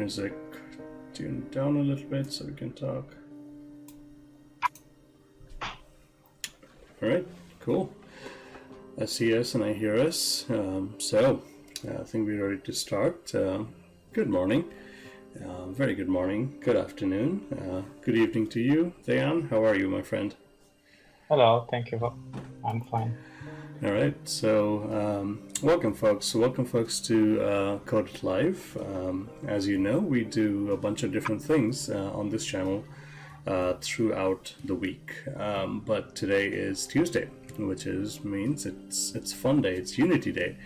music tuned down a little bit so we can talk. All right, cool. I see us and I hear us. I think we're ready to start. Good morning. Very good morning. Good afternoon. Good evening to you, Deyan. How are you, my friend? Hello, thank you. I'm fine. All right, so welcome, folks. Welcome, folks, to Code It Live. As you know, we do a bunch of different things on this channel throughout the week. But today is Tuesday, which means it's fun day. It's Unity Day.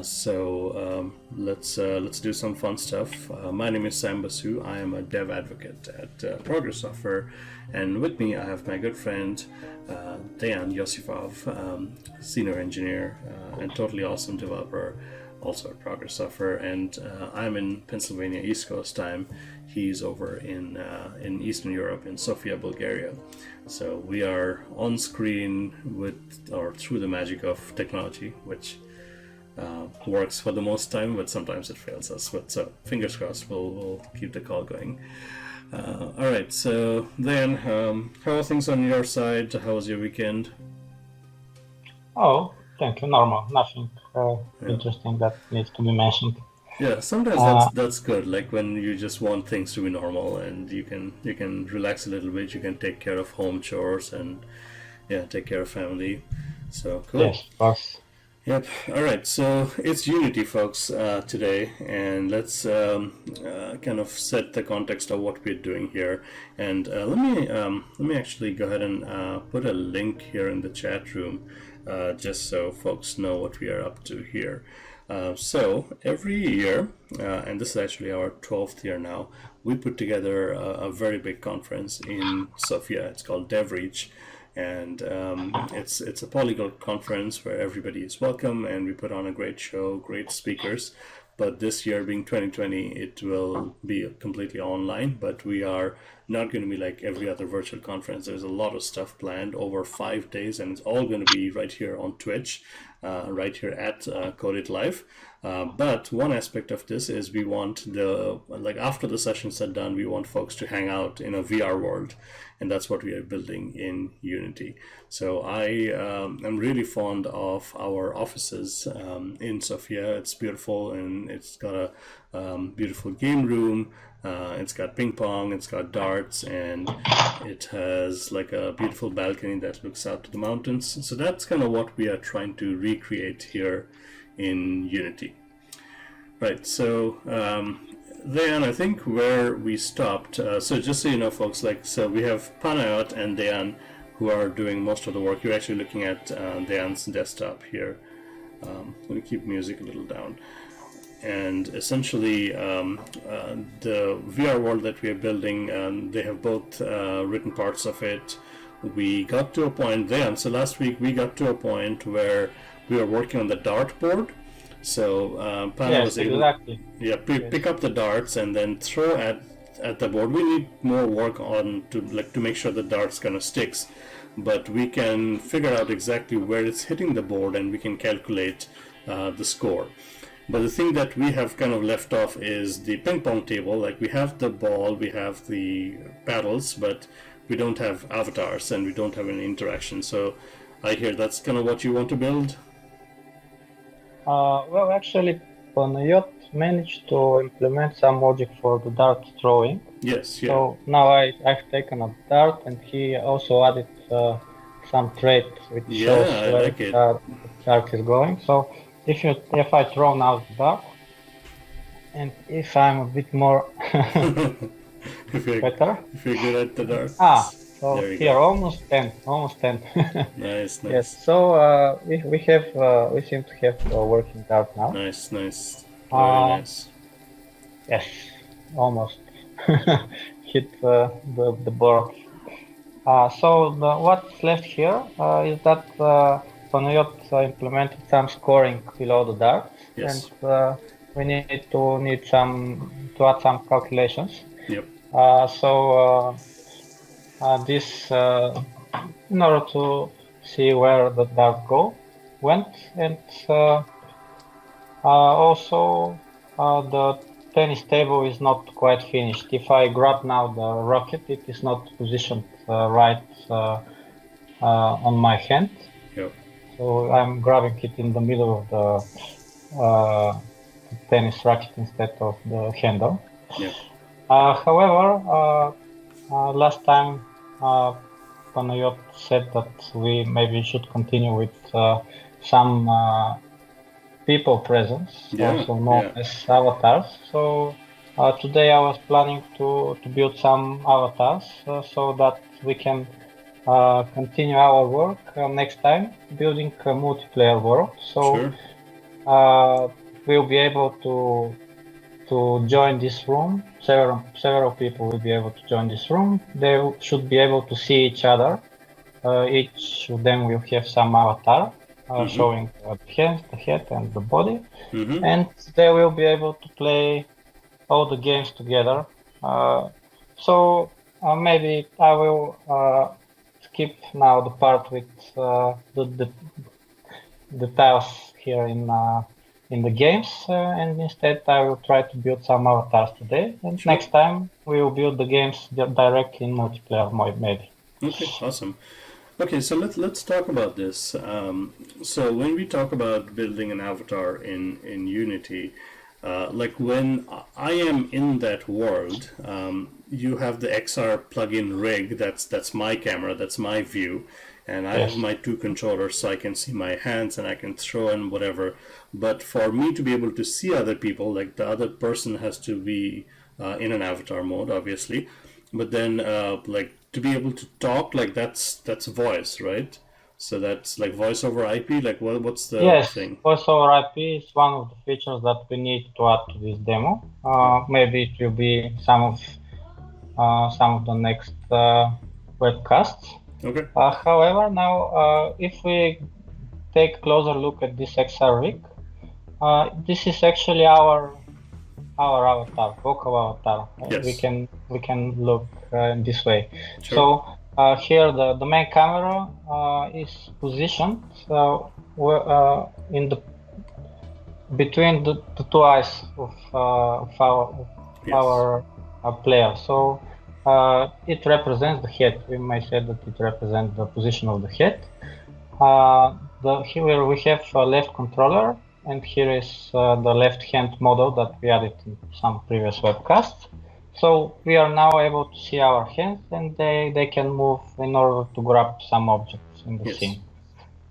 So let's do some fun stuff. My name is Basu. I am a dev advocate at Progress Software, and with me I have my good friend Deyan Yosifov, senior engineer and totally awesome developer, also at Progress Software. And I'm in Pennsylvania, East Coast time. He's over in Eastern Europe, in Sofia, Bulgaria. So we are on screen through the magic of technology, which works for the most time, but sometimes it fails us. But so fingers crossed, we'll keep the call going. All right. So then, how are things on your side? How was your weekend? Oh, thank you. Normal. Nothing interesting that needs to be mentioned. Yeah, sometimes that's good. Like when you just want things to be normal, and you can relax a little bit. You can take care of home chores and take care of family. So cool. Yes, of course. Yep. All right. So it's Unity, folks, today, and let's kind of set the context of what we're doing here. And let me actually go ahead and put a link here in the chat room, just so folks know what we are up to here. So every year, and this is actually our 12th year now, we put together a very big conference in Sofia. It's called DevReach. And it's a polyglot conference where everybody is welcome, and we put on a great show, great speakers. But this year, being 2020, it will be completely online, but we are not going to be like every other virtual conference. There's a lot of stuff planned over 5 days, and it's all going to be right here on Twitch, right here at Code It Live. But one aspect of this is we want after the sessions are done, we want folks to hang out in a VR world, and that's what we are building in Unity. So I am really fond of our offices in Sofia. It's beautiful, and it's got a beautiful game room. It's got ping pong, it's got darts, and it has like a beautiful balcony that looks out to the mountains. So that's kind of what we are trying to recreate here in Unity. Right, so then I think where we stopped, so just so you know, folks, so we have Panayot and Deyan who are doing most of the work. You're actually looking at Deyan's desktop here. Let me keep music a little down. And essentially, the VR world that we are building, they have both written parts of it. We got to a point then, so last week we got to a point where we were working on the dartboard. So Pana was able to pick up the darts and then throw at the board. We need more work on to make sure the darts kind of sticks, but we can figure out exactly where it's hitting the board, and we can calculate the score. But the thing that we have kind of left off is the ping pong table. Like we have the ball, we have the paddles, but we don't have avatars and we don't have any interaction. So I hear that's kind of what you want to build? Well, actually, Panayot managed to implement some logic for the dart throwing. Yes, yeah. So now I've taken a dart, and he also added some trait which shows where the dart is going. So if I throw now the dart, and if I'm a bit more better, if you're good at the dart. So here almost 10. Nice. Yes. So we seem to have a working dart now. Nice. Very nice. Yes, almost hit the board. So what's left here is that Panayot implemented some scoring below the darts, yes. And we need to add some calculations. Yep. This in order to see where the dart went, and also the tennis table is not quite finished. If I grab now the rocket, it is not positioned right on my hand. Yep. So I'm grabbing it in the middle of the tennis racket instead of the handle. Yep. However, last time Panayot said that we maybe should continue with some people presence, also known as avatars. So today I was planning to build some avatars so that we can continue our work next time building a multiplayer world. So we'll be able to join this room. Several people will be able to join this room. They should be able to see each other. Each of them will have some avatar showing the hands, the head, and the body, and they will be able to play all the games together. So maybe I will skip now the part with the tiles here in the games, and instead I will try to build some avatars today. And next time we will build the games directly in multiplayer mode, maybe. Okay, awesome. Okay, so let's talk about this. So when we talk about building an avatar in Unity, like when I am in that world, you have the XR plugin rig. That's my camera. That's my view. And I have my two controllers, so I can see my hands and I can throw in whatever. But for me to be able to see other people, like the other person has to be in an avatar mode, obviously. But then, like to be able to talk, like that's voice, right? So that's like voice over IP. Like what's the thing? Yes, voice over IP is one of the features that we need to add to this demo. Maybe it will be some of the next webcasts. Okay. However, now if we take a closer look at this XR rig, this is actually our avatar, vocal avatar. Yes. We can look in this way. Sure. So here the main camera is positioned in the between the two eyes of our player. So it represents the head. We may say that it represents the position of the head. Here we have a left controller, and here is the left hand model that we added in some previous webcasts. So we are now able to see our hands, and they can move in order to grab some objects in the scene.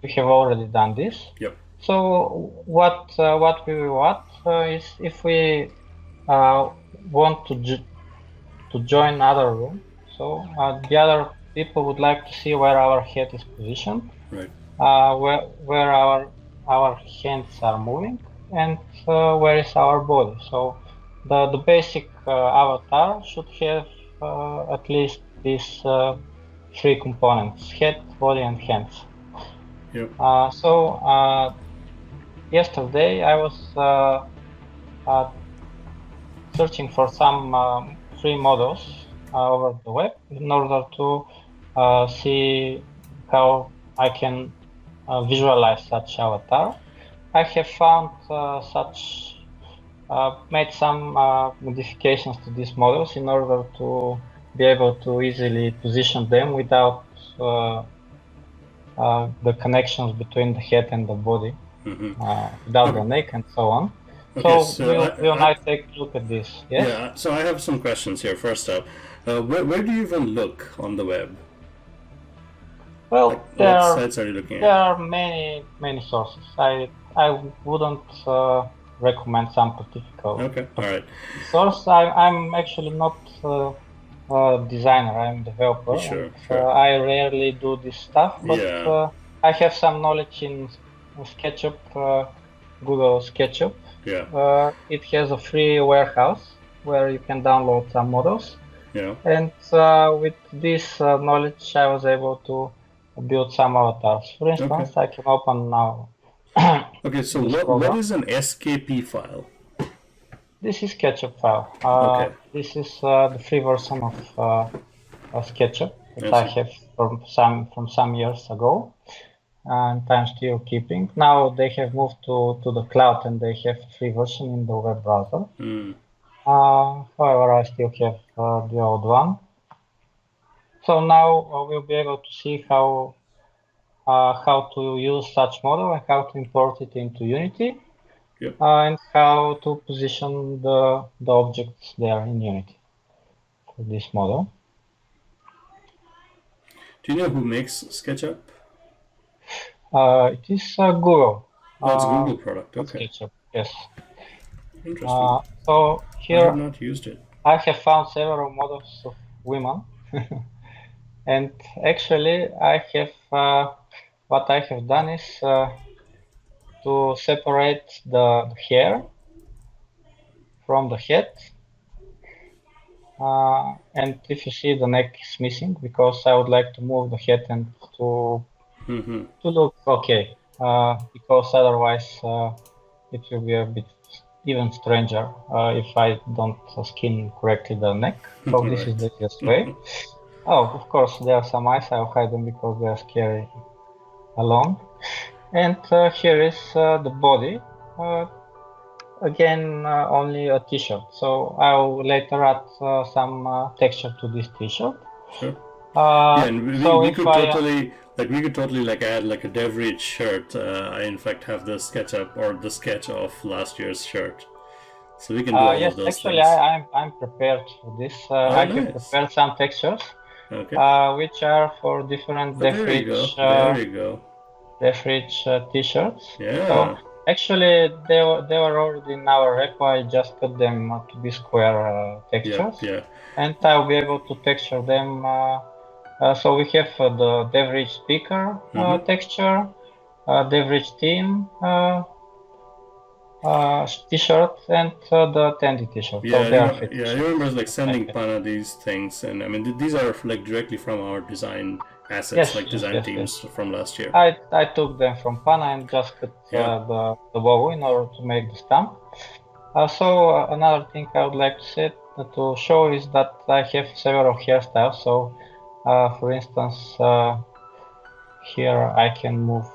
We have already done this. Yep. So what we will add is if we want to join other room, so the other people would like to see where our head is positioned, right? Where our hands are moving, and where is our body. So the basic avatar should have at least these three components: head, body, and hands. Yep. So yesterday I was searching for some free models over the web in order to see how I can visualize such avatar. I have found made some modifications to these models in order to be able to easily position them without the connections between the head and the body, without the neck and so on. Okay, so we'll now take a look at this. Yes? Yeah, so I have some questions here. First up, where do you even look on the web? Well, like, what sites are you looking at? There are many sources. I wouldn't recommend some particular source. I'm actually not a designer. I'm a developer. Sure. I rarely do this stuff, but I have some knowledge in SketchUp, Google SketchUp. Yeah. It has a free warehouse where you can download some models. Yeah. And with this knowledge, I was able to build some avatars. For instance, I can open now. Okay, so what is an SKP file? This is SketchUp file. This is the free version of SketchUp that I have from some years ago, and I'm still keeping. Now they have moved to the cloud, and they have a free version in the web browser. However, I still have the old one. So now we'll be able to see how to use such model and how to import it into Unity. Yep. And how to position the objects there in Unity for this model. Do you know who makes SketchUp? It is Google. Oh, it's a Google product. Okay. SketchUp, yes. Interesting. So I here have not used it. I have found several models of women, and actually I have what I have done is to separate the hair from the head. And if you see, the neck is missing because I would like to move the head and to look okay, because otherwise it will be a bit even stranger if I don't skin correctly the neck. So this is the easiest way. Oh, of course, there are some eyes. I'll hide them because they are scary alone. And here is the body. Again, only a t-shirt. So I'll later add some texture to this t-shirt. Sure. Yeah, and we could totally like add like a DevReach shirt. I in fact have the SketchUp or the sketch of last year's shirt, so we can do all of those actually, things. I'm prepared for this. I have prepared some textures, which are for different DevReach. There you go. DevReach t-shirts. Yeah. So actually, they were already in our repo. I just cut them to be square textures. Yeah. And I'll be able to texture them. So we have the DevReach speaker texture, DevReach theme t-shirt, and the Tandy t-shirt. Yeah, I remember like sending Pana these things, and I mean these are like directly from our design assets, design teams from last year. I took them from Pana and just cut the bow in order to make the stamp. So another thing I would like to show is that I have several hairstyles. So for instance, here I can move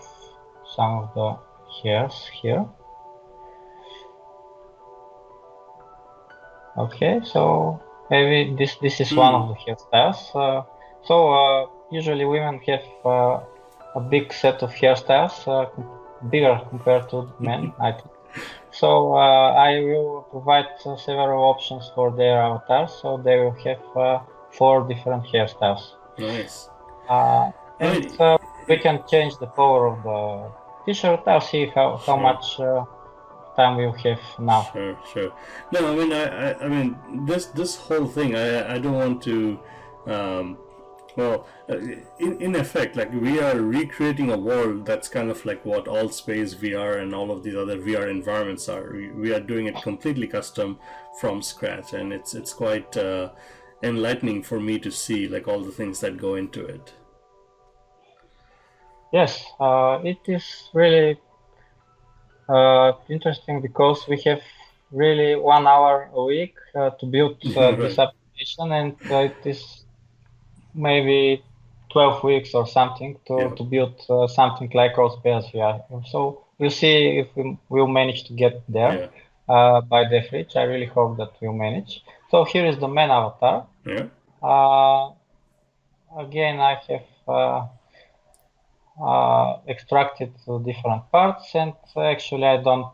some of the hairs here. Okay, so maybe this is one of the hairstyles. So usually women have a big set of hairstyles, bigger compared to men, I think. So I will provide several options for their avatars, so they will have 4 different hairstyles. Nice. And we can change the color of the t-shirt. I'll see how much time we'll have now. Sure. No, I mean this whole thing. I don't want to. In effect, like we are recreating a world that's kind of like what Allspace VR and all of these other VR environments are. We are doing it completely custom from scratch, and it's quite enlightening for me to see like all the things that go into it. Yes, it is really interesting because we have really 1 hour a week to build this application, and it is maybe 12 weeks or something to build something like Allspace VR. So we'll see if we will manage to get there by DevReach. I really hope that we'll manage. So here is the main avatar. Again, I have extracted different parts, and actually I don't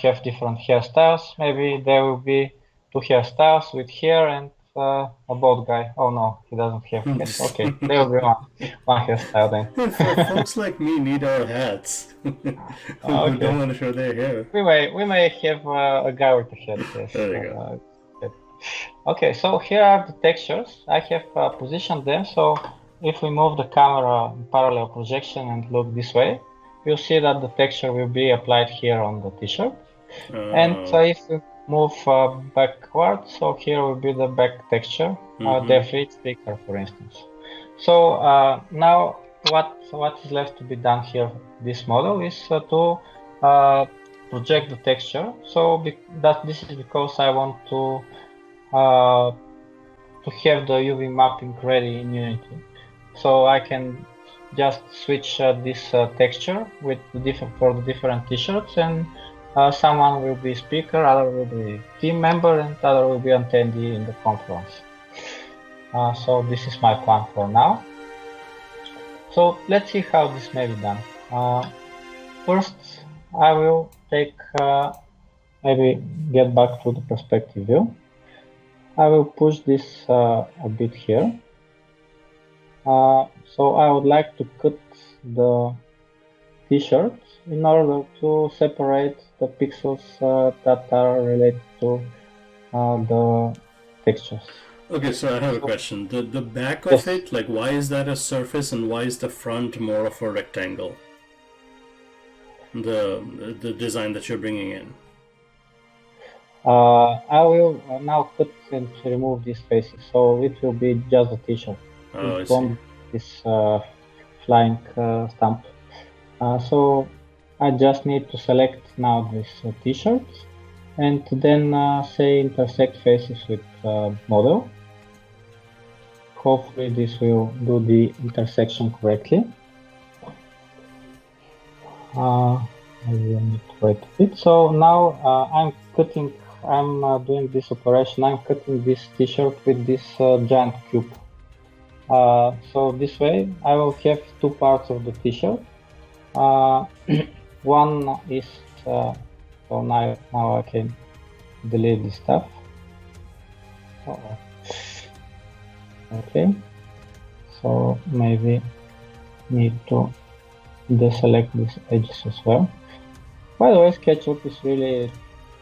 have different hairstyles. Maybe there will be 2 hairstyles with hair and a bald guy. Oh no, he doesn't have hair. Okay, there will be one hairstyle then. Folks like me need our hats. Who don't want to show their hair. We may have a guy with a hat. Yes. There you go. Okay, so here are the textures. I have positioned them. So if we move the camera in parallel projection and look this way, you'll see that the texture will be applied here on the t-shirt. And if we move backward, so here will be the back texture, DevReach speaker, for instance. So now what is left to be done here, this model, is to project the texture. So this is because I want to have the UV mapping ready in Unity. So I can just switch this texture with for the different t-shirts and Someone will be speaker, other will be team member, and other will be attendee in the conference. So this is my plan for now. So let's see how this may be done. First, I will take, maybe get back to the perspective view. I will push this a bit here. So I would like to cut the t-shirt in order to separate the pixels that are related to the textures. Okay, so I have a question. The back of it, like, why is that a surface and why is the front more of a rectangle? The design that you're bringing in. I will now cut and remove these faces, so it will be just a t-shirt. Oh, I see. This flying stamp. So I just need to select now this t-shirt and then say intersect faces with model. Hopefully this will do the intersection correctly. Maybe I need to wait a bit. So now I'm doing this operation. I'm cutting this t-shirt with this giant cube. So this way I will have two parts of the t-shirt. One is, so now I can delete this stuff. Okay, so maybe need to deselect these edges as well. By the way, SketchUp is really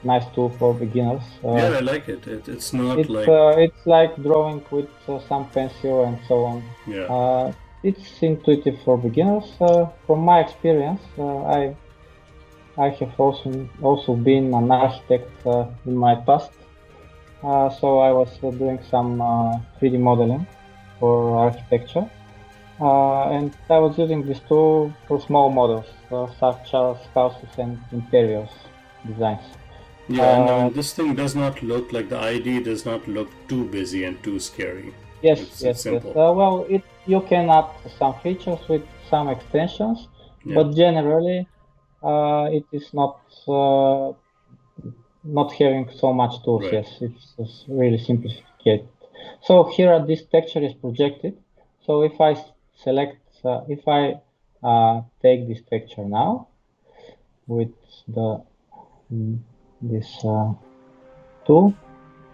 nice tool for beginners. Yeah, I like it. It's not it's like drawing with some pencil and so on. Yeah. It's intuitive for beginners. From my experience, I have also been an architect in my past. So I was doing some 3D modeling for architecture. And I was using this tool for small models, such as houses and interiors designs. Yeah, and this thing does not look like the ID does not look too busy and too scary. Yes. Well, you can add some features with some extensions, but generally it is not having so much tools. Right. Yes, it's really simplified. So here this texture is projected. So if I select, if I take this texture now with this tool,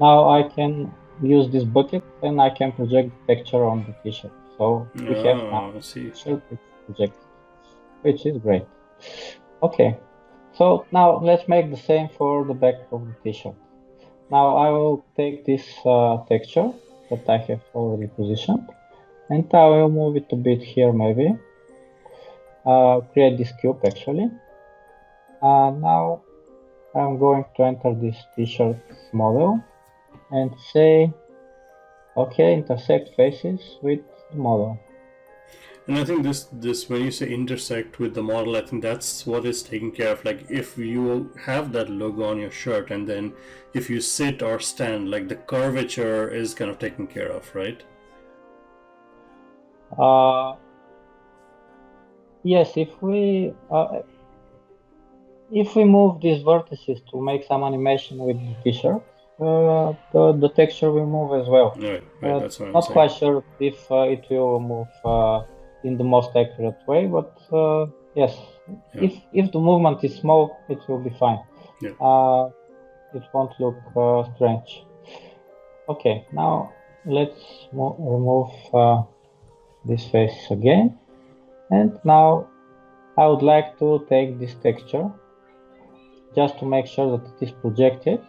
now I can use this bucket and I can project the texture on the t-shirt. So we have now a t-shirt projected, which is great. Okay, so now let's make the same for the back of the t-shirt. Now I will take this texture that I have already positioned and I will move it a bit here maybe. Create this cube actually. Now I'm going to enter this t-shirt model and say, okay, intersect faces with the model. And I think this when you say intersect with the model, I think that's what is taken care of. Like if you have that logo on your shirt and then if you sit or stand, like the curvature is kind of taken care of, right? Yes, if we move these vertices to make some animation with the t-shirt, the texture will move as well. Right, that's what I'm not saying. quite sure if it will move in the most accurate way, but yes, if the movement is small, it will be fine. Yeah. It won't look strange. Okay, now let's remove this face again, and now I would like to take this texture just to make sure that it is projected.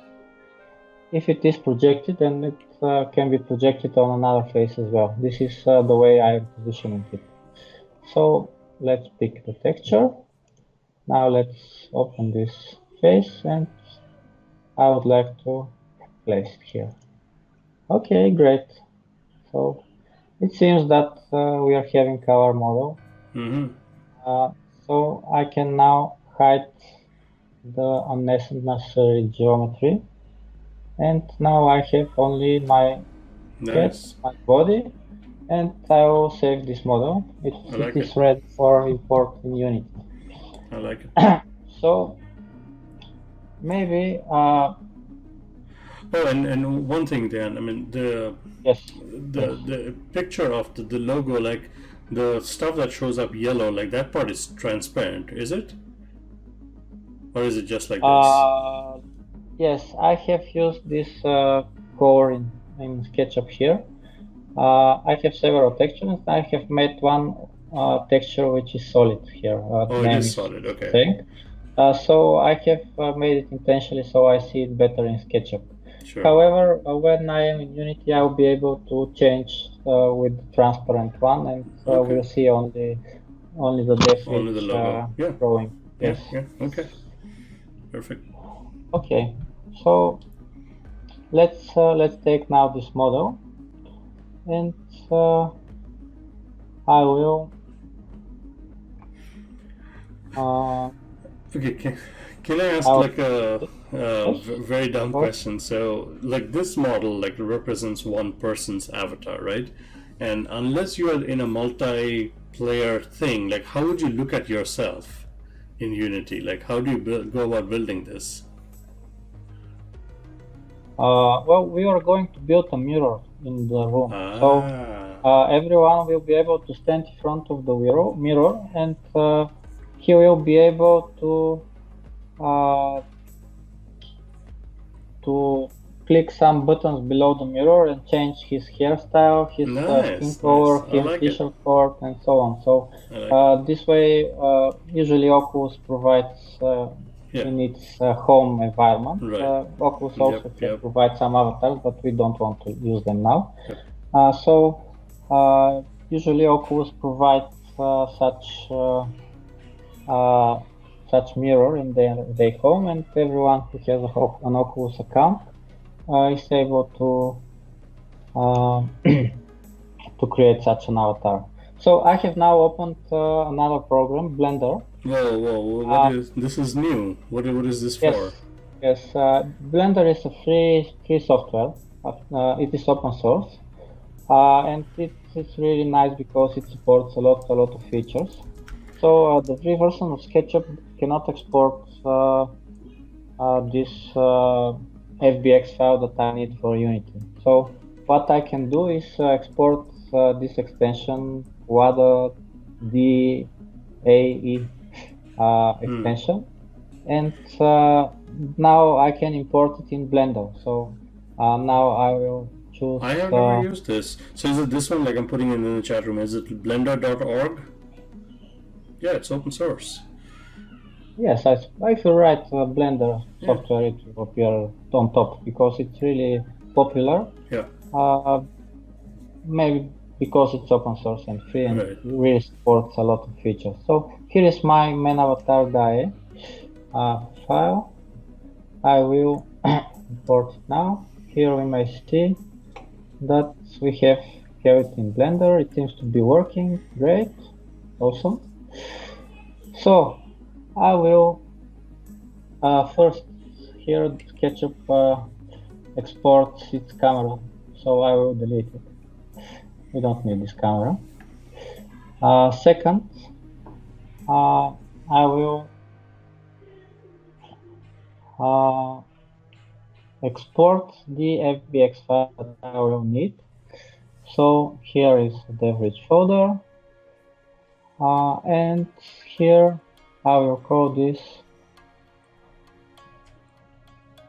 If it is projected, then it can be projected on another face as well. This is the way I am positioning it. So let's pick the texture. Now let's open this face and I would like to place it here. Okay, great. So it seems that we are having our model. So I can now hide the unnecessary geometry. And now I have only my head, my body, and I will save this model. It is ready for import in Unity. I like it. So maybe. Oh, and one thing, Dan. I mean, Yes. the picture of the logo, like the stuff that shows up yellow, like that part is transparent, is it? Or is it just like this? Yes, I have used this core in SketchUp here. I have several textures. I have made one texture which is solid here. The Oh, it name is is solid. Okay. saying. So I have made it intentionally so I see it better in SketchUp. Sure. However, when I am in Unity, I will be able to change with the transparent one, and Okay. we'll see only the depth Only the which logo. Yeah. drawing. Yeah. Yes. Yeah. Okay. Perfect. Okay. So let's take now this model, and I will. Okay. Can I ask I'll like a, yes. very dumb Go. question? So, like this model, like represents one person's avatar, right? And unless you are in a multiplayer thing, like how would you look at yourself in Unity? Like how do you go about building this? Well, we are going to build a mirror in the room, so Ah. everyone will be able to stand in front of the mirror, and he will be able uh, to click some buttons below the mirror and change his hairstyle, his skin Nice, nice. color, I his like it. t-shirt color, and so on. So I like it. this way, usually Oculus provides Yeah. in its home environment. Right. Oculus Yep. also Yep. provides some avatars, but we don't want to use them now. Yep. So usually Oculus provides such mirror in their home, and everyone who has an Oculus account is able uh, to create such an avatar. So I have now opened another program, Blender. Whoa, whoa! What Uh, is this? Is new? What is this yes, for? yes. Blender is a free software. It is open source, and it's really nice because it supports a lot of features. So the free version of SketchUp cannot export this Fbx file that I need for Unity. So what I can do is export this extension WADA DAE extension, and now I can import it in Blender. So now I will choose. I have never used this. So is it this one? Like I'm putting it in the chat room. Is it blender.org? Yeah, it's open source. Yes, if you write Blender software, it will appear on top because it's really popular. Yeah. Maybe because it's open source and free, and Right. really supports a lot of features. So here is my main avatar DAE file. I will import it now. Here we may see that we have it in Blender. It seems to be working great. Awesome. So I will first here SketchUp exports its camera, so I will delete it. We don't need this camera. Second, I will export the Fbx file that I will need. So here is the average folder, and here I will call this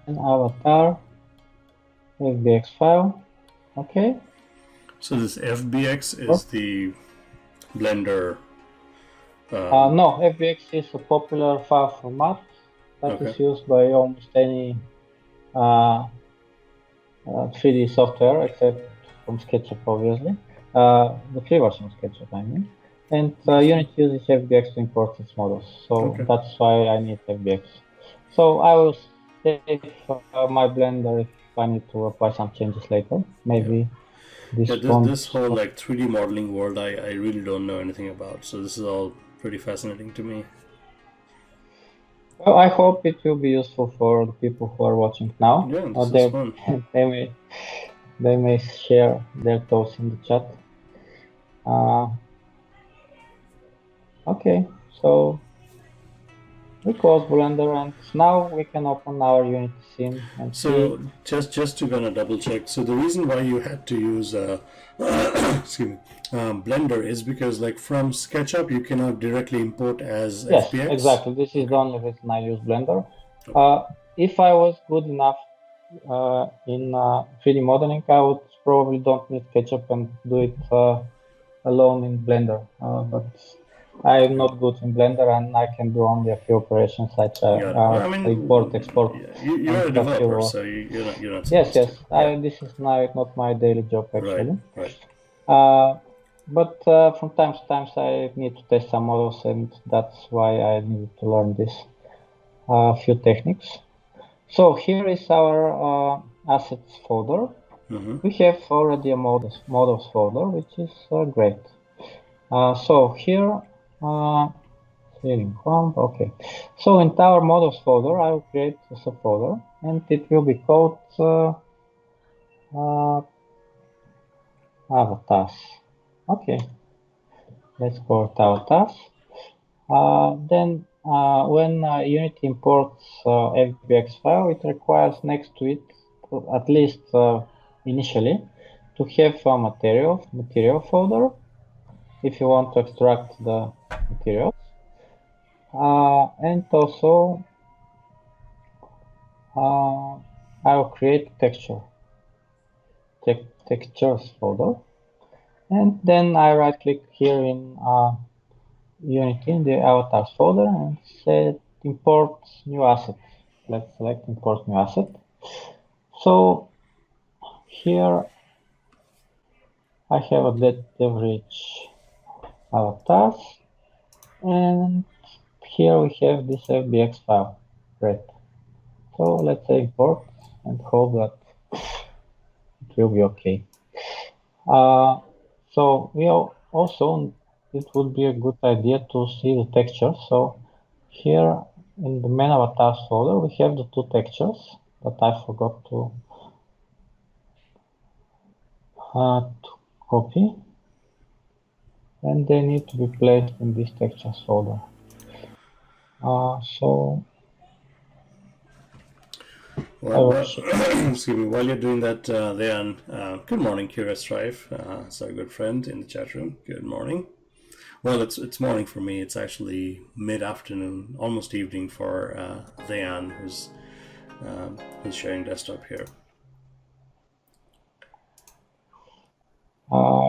an avatar Fbx file. Okay. So this FBX is the Blender. No, Fbx is a popular file format that is used by almost any 3D software, except from SketchUp, obviously. The free version of SketchUp, I mean. And Unity uses Fbx to import its models, so that's why I need Fbx. So I will save my Blender if I need to apply some changes later. Maybe this whole like 3D modeling world, I really don't know anything about. So this is all pretty fascinating to me. Well, I hope it will be useful for the people who are watching now. Yeah, this is fun. They may share their thoughts in the chat. Okay, so We close Blender, and now we can open our Unity scene and So see. just to kind of double check, so the reason why you had to use excuse me, Blender is because like from SketchUp you cannot directly import as Yes, FBX. exactly. This is the only reason I use Blender. If I was good enough in 3D modeling, I would probably don't need SketchUp and do it alone in Blender. But I'm not good in Blender, and I can do only a few operations such as Got it. Well, I import, export, mean, and you're a a developer, few. so you're not Yes, supposed to. yes. Yeah. This is not my daily job Right. actually. Right. But from time to time, I need to test some models, and that's why I needed to learn this few techniques. So here is our assets folder. We have already a models folder, which is great. So here, okay. So in our models folder, I will create a subfolder, and it will be called avatars. Okay, let's call it avatars. Then when Unity imports Fbx file, it requires next to it, at least initially, to have a material folder if you want to extract the materials. And also I'll create textures folder. And then I right click here in Unity in the avatars folder and say import new asset. Let's select import new asset. So here I have a dev-rich avatars, and here we have this Fbx file. Great. So let's say import and hope that it will be okay. So we also, it would be a good idea to see the textures. So here in the main avatars folder, we have the two textures that I forgot to copy, and they need to be placed in this textures folder. So Well, excuse me. While you're doing that, Deyan, good morning, Curious Strife. It's our good friend in the chat room. Good morning. Well, it's morning for me. It's actually mid-afternoon, almost evening for Deyan, who's sharing desktop here.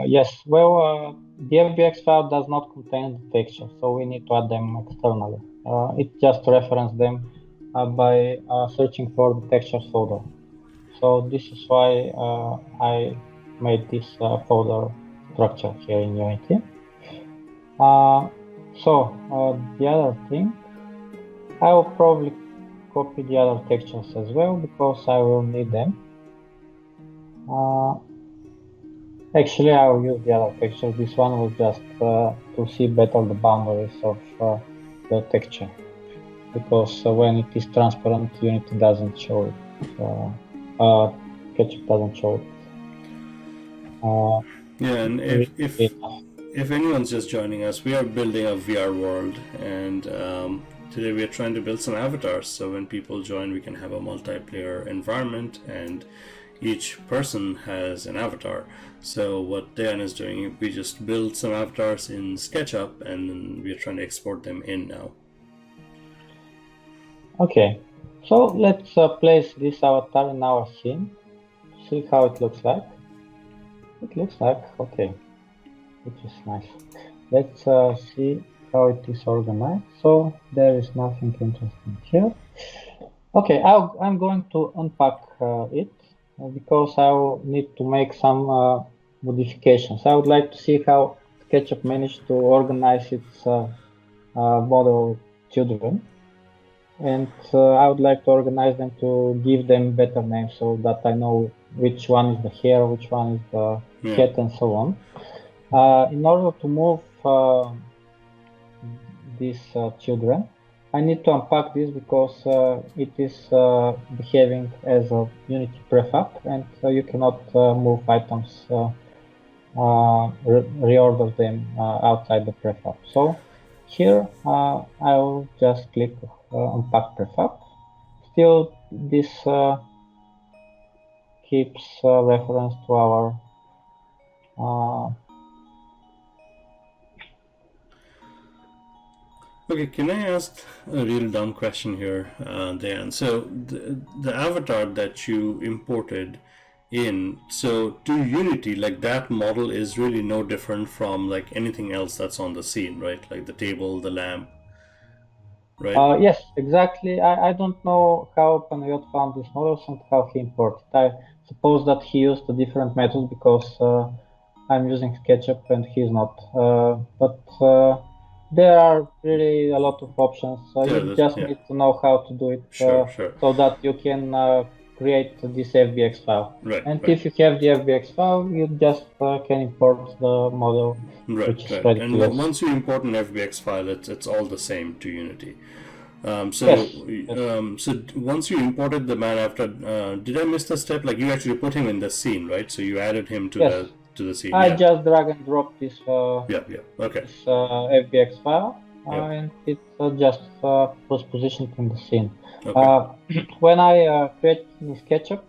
Yes, well, the Fbx file does not contain the texture, so we need to add them externally. It just references them by searching for the textures folder. So this is why I made this folder structure here in Unity. The other thing, I will probably copy the other textures as well because I will need them. Actually, I will use the other texture. This one was just to see better the boundaries of the texture, because when it is transparent, Unity doesn't show it. SketchUp doesn't show it. Yeah, and if anyone's just joining us, we are building a VR world, and today we are trying to build some avatars. So when people join, we can have a multiplayer environment, and each person has an avatar. So what Deyan is doing, we just build some avatars in SketchUp, and then we are trying to export them in now. Okay, so let's place this avatar in our scene. See how it looks like. It looks like okay, which is nice. Let's see how it is organized. So there is nothing interesting here. Okay, I'm going to unpack it because I will need to make some modifications. I would like to see how SketchUp managed to organize its model children, and I would like to organize them to give them better names so that I know which one is the hair, which one is the head, and so on. In order to move these children, I need to unpack this because it is behaving as a Unity prefab, and you cannot move items, reorder them outside the prefab. So here I will just click unpack prefab. Still, this keeps reference to our Okay, can I ask a real dumb question here, Dan? So the avatar that you imported in, so to Unity, like that model is really no different from like anything else that's on the scene, right? Like the table, the lamp, right? Yes, exactly. I don't know how Panayot found these models and how he imported. I suppose that he used a different method because I'm using SketchUp and he's not. But there are really a lot of options. You just need to know how to do it Sure. so that you can create this Fbx file. Right. And if you have the Fbx file, you just can import the model, which is ready to use. And once you import an Fbx file, it's all the same to Unity. So once you imported the man after, did I miss the step? Like you actually put him in the scene, right? So you added him to the scene. I just drag and drop this. Okay. This Fbx file, and it just was positioned in the scene. Okay. When I created in SketchUp,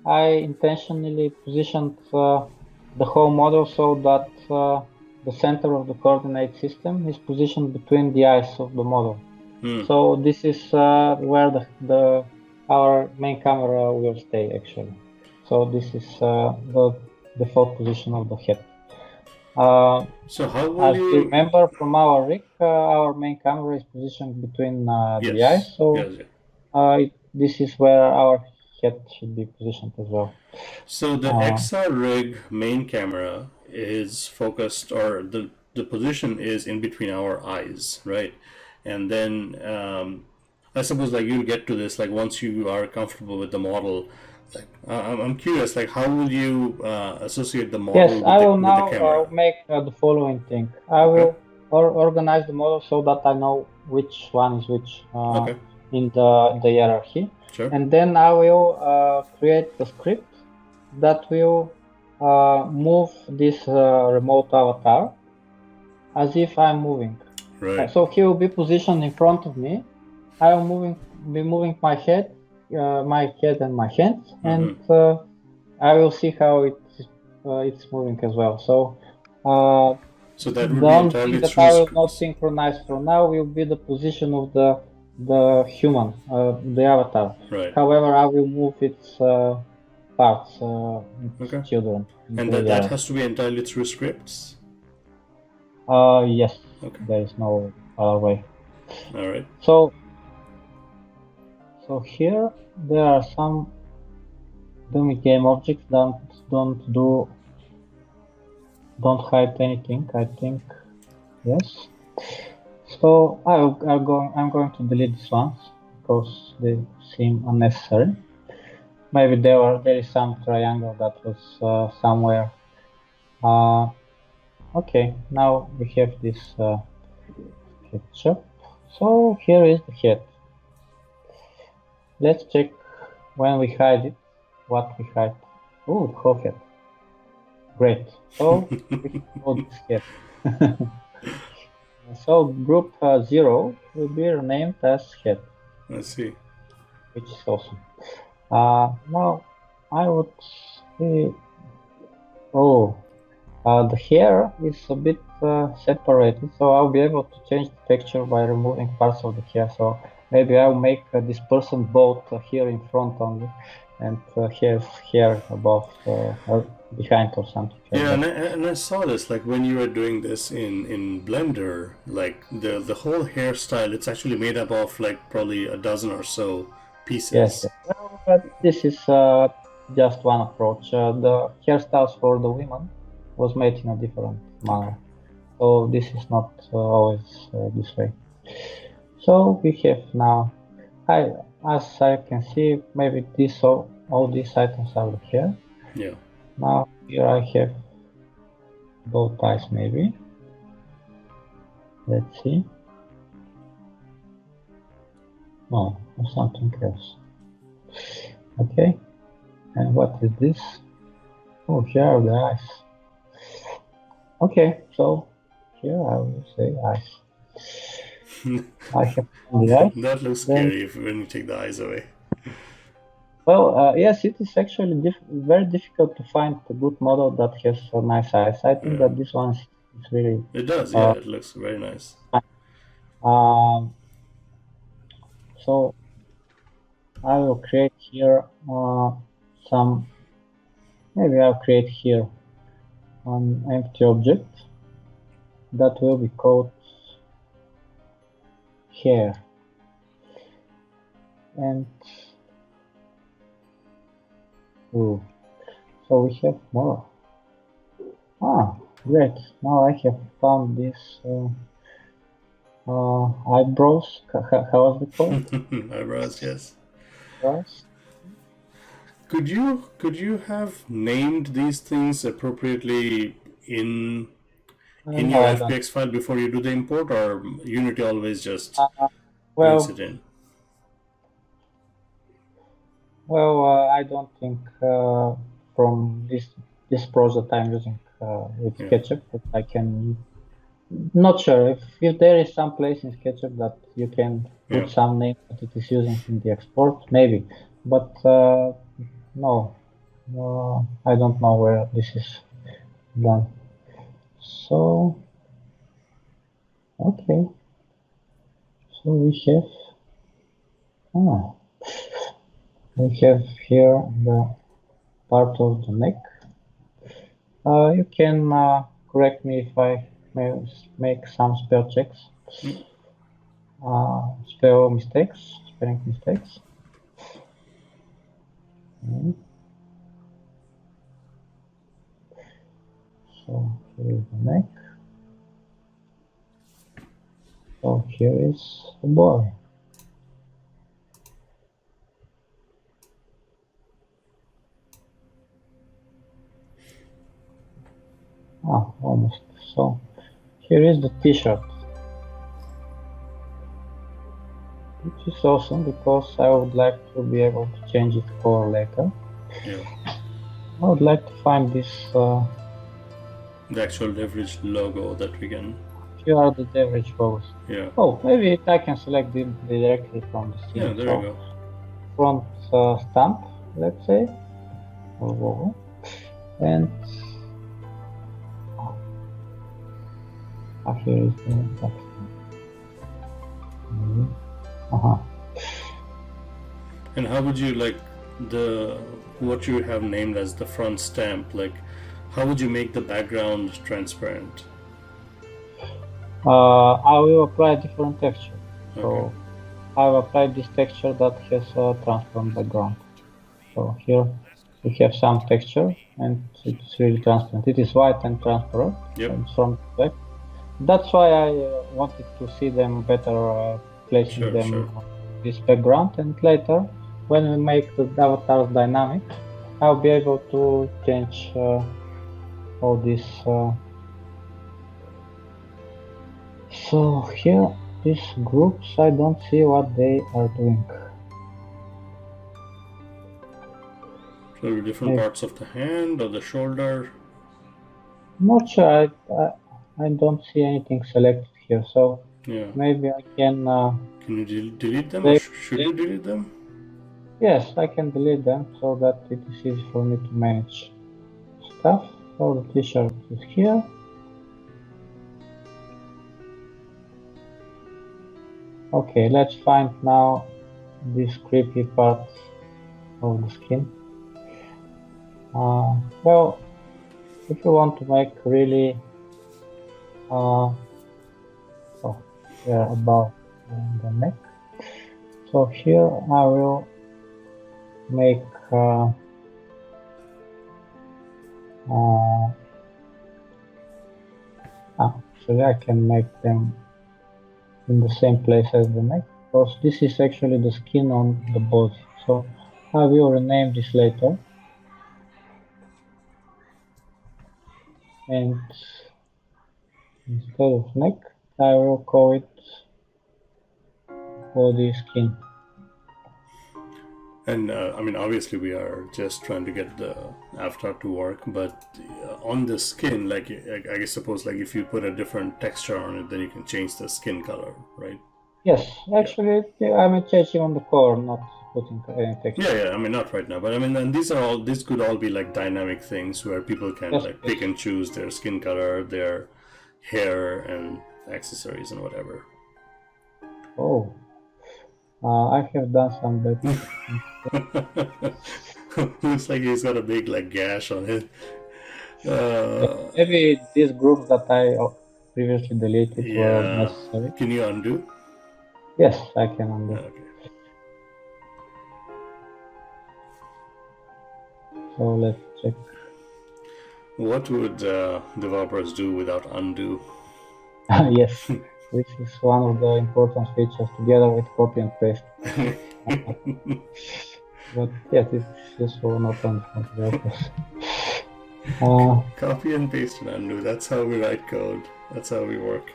I intentionally positioned the whole model so that the center of the coordinate system is positioned between the eyes of the model. So this is where our main camera will stay actually. So this is the default position of the head. So how will you remember from our rig, our main camera is positioned between the eyes. So this is where our head should be positioned as well. So the XR rig main camera is focused, or the position is in between our eyes, right? And then I suppose like you'll get to this like once you are comfortable with the model. Like, I'm curious, like how will you associate the model with I will with now the camera? make the following thing. I will organize the model so that I know which one is which in the hierarchy. Sure. And then I will create the script that will move this remote avatar as if I'm moving. Right. So he will be positioned in front of me. I will be moving my head and my hands, and I will see how it's moving as well. So that would the be only thing that I will not synchronize for now will be the position of the human, the avatar. Right. However, I will move its parts, children. And that has to be entirely through scripts? Yes. There is no other way. All right. So here there are some dummy game objects that don't hide anything. I think yes. So I'm going to delete these ones because they seem unnecessary. Maybe there is some triangle that was somewhere. Okay, now we have this SketchUp. So here is the head. Let's check when we hide it, what we hide. Oh, the whole head. Great. So we hold this head. So group 0 will be renamed as head. I see. Which is awesome. Now I would say, the hair is a bit separated, so I'll be able to change the texture by removing parts of the hair. So maybe I'll make this person bald here in front only, and his hair above or behind or something. Yeah, and I saw this like when you were doing this in Blender, like the whole hairstyle. It's actually made up of like probably a dozen or so pieces. Yes, but this is just one approach. The hairstyles for the women was made in a different manner, so this is not always this way. So we have now, as I can see, maybe all these items are here. Yeah. Now here I have bow ties maybe. Let's see. No, or something else. Okay. And what is this? Oh, here are the eyes. Okay, so here I will say eyes. I have found the eyes. That looks Then, scary when you take the eyes away. well, yes, it is actually very difficult to find a good model that has nice eyes. I think that this one is really It does, yeah. It looks very nice. fine. Um, so I will create here some. Maybe I'll create here an empty object that will be called hair, and ooh, so we have more. Great! Now I have found this eyebrows. How was it called? Eyebrows, yes. Eyebrows. Could you have named these things appropriately in No, your I don't. Fbx file before you do the import, or Unity always just brings Well, it in? I don't think from this project I'm using with Yeah. SketchUp, but I can. Not sure if there is some place in SketchUp that you can Yeah. put some name that it is using in the export, maybe, but no, I don't know where this is done. So okay, so we have here the part of the neck. You can correct me if I make some spell checks, spelling mistakes. Mm. So here is the neck. So here is the boy. Almost. So here is the t-shirt, which is awesome because I would like to be able to change its color later. Yeah. I would like to find this. The actual leverage logo that we can. Here are the average values. Yeah. Oh, maybe I can select them directly from the Yeah, scene. there you So go. front stamp, let's say, or logo, and here is the text. And how would you like what you have named as the front stamp? Like, how would you make the background transparent? I will apply a different texture. So Okay. I've applied this texture that has a transparent background. So here we have some texture and it's really transparent. It is white and transparent. Yep. And from the back. That's why I wanted to see them better, placing them Sure. on this background. And later, when we make the avatars dynamic, I'll be able to change all this. So here, these groups, I don't see what they are doing. So different parts of the hand or the shoulder. Not sure. I don't see anything selected here. So Yeah. maybe I can. Can you delete them, or should you delete them? Yes, I can delete them so that it is easy for me to manage stuff. So the t-shirt is here. Okay, let's find now this creepy part of the skin. Well, if you want to make really above the neck. So here I will make actually I can make them in the same place as the neck because this is actually the skin on the body. So I will rename this later. And instead of neck, I will call it body skin. And I mean, obviously, we are just trying to get the avatar to work, but on the skin, like I suppose, like if you put a different texture on it, then you can change the skin color, right? Yes, actually, I'm changing on the core, not putting any texture. Yeah. I mean, not right now, but I mean, and these could all be like dynamic things where people can like pick and choose their skin color, their hair, and accessories and whatever. Oh, I have done some bad. Looks like he's got a big like gash on it. Maybe these groups that I previously deleted were Yeah. necessary. Can you undo? Yes, I can undo. Okay. So let's check. What would developers do without undo? Yes, this is one of the important features together with copy and paste. But yes, it's useful not only for developers. Copy and paste and undo. That's how we write code. That's how we work.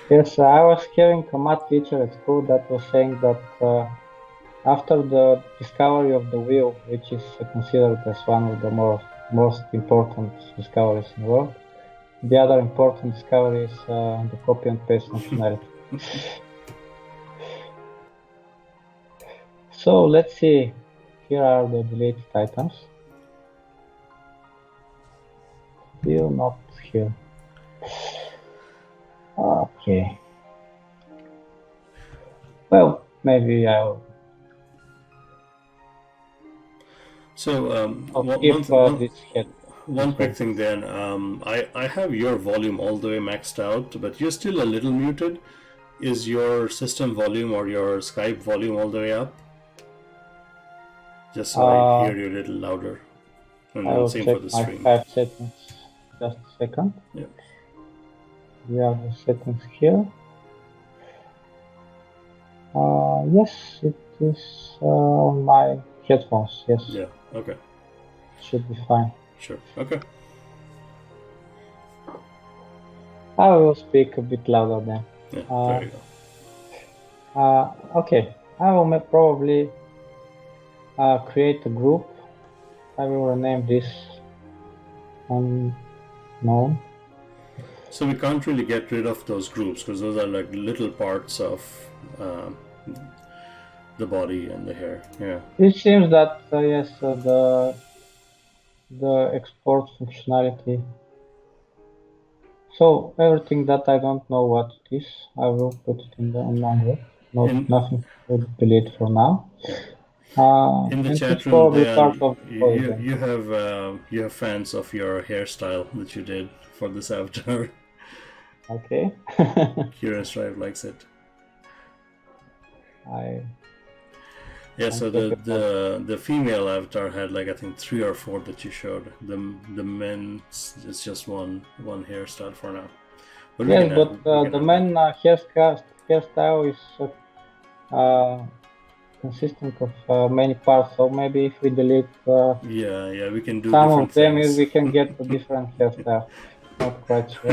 Yes, I was hearing a math teacher at school that was saying that after the discovery of the wheel, which is considered as one of the most important discoveries in the world, the other important discovery is the copy and paste functionality. So let's see. Here are the deleted items. Still not here. Okay. Well, maybe I'll. So one quick thing then. I have your volume all the way maxed out, but you're still a little muted. Is your system volume or your Skype volume all the way up? Just so I hear you a little louder. And I will same check for the my stream. 5 settings. Just a second. Yeah. We have the settings here. Yes, it is on my headphones. Yes. Yeah. Okay. Should be fine. Sure. Okay. I will speak a bit louder then. Yeah. There you go. Okay. I will probably create a group. I will rename this unknown. So we can't really get rid of those groups because those are like little parts of the body and the hair. Yeah. It seems that yes, the export functionality. So everything that I don't know what it is, I will put it in the unknown group. Nothing to delete for now. In the chat room, you have fans of your hairstyle that you did for this avatar. Okay. Curious Drive likes it. So the female avatar had like I think 3 or 4 that you showed. The men's is just one hairstyle for now. But yes, the men hairstyle is consisting of many parts. So maybe if we delete we can do some of them, things. we can get a different hairstyle. Not quite sure.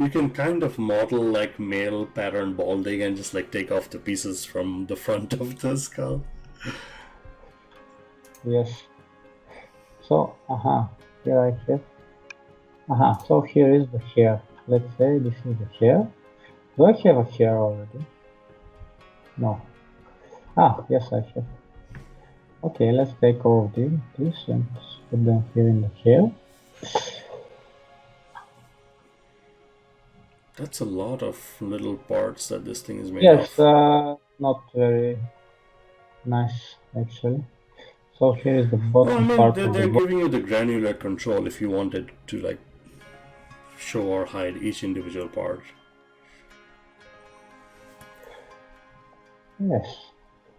You can kind of model like male pattern balding and just like take off the pieces from the front of the skull. Yes. So here I have. So here is the hair. Let's say this is the hair. Do I have a hair already? No. Yes, I have. Okay, let's take all of this and put them here in the hair. That's a lot of little parts that this thing is made of. Yes, not very nice actually. So here is the bottom part. They're giving you the granular control if you wanted to like show or hide each individual part. Yes.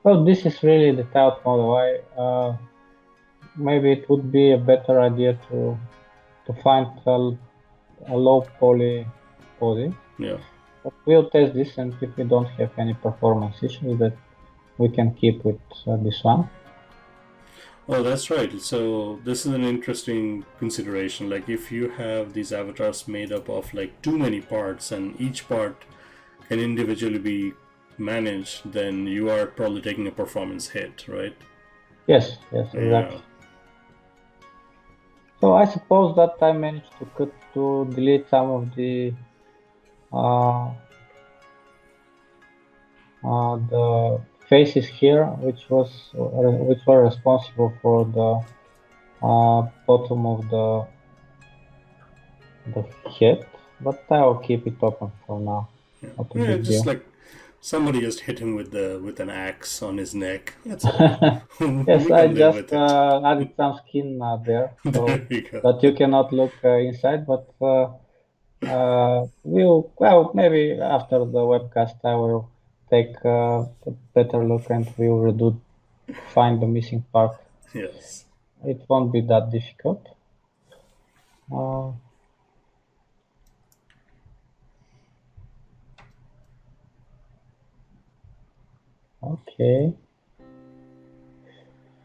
Well, this is really the tout model. Maybe it would be a better idea to find a low poly body. Yeah. But we'll test this, and if we don't have any performance issues, that we can keep with this one. Oh, that's right. So this is an interesting consideration. Like if you have these avatars made up of like too many parts, and each part can individually be manage, then you are probably taking a performance hit, right? Yes, exactly. Yeah. So I suppose that I managed to delete some of the faces here, which were responsible for the bottom of the head, but I will keep it open for now. Not a big just deal. like somebody just hit him with an axe on his neck. That's all. Yes, We I can live just with it. added some skin there, so There you go. that you cannot look inside. But maybe after the webcast I will take a better look and we'll find the missing part. Yes. It won't be that difficult. Okay,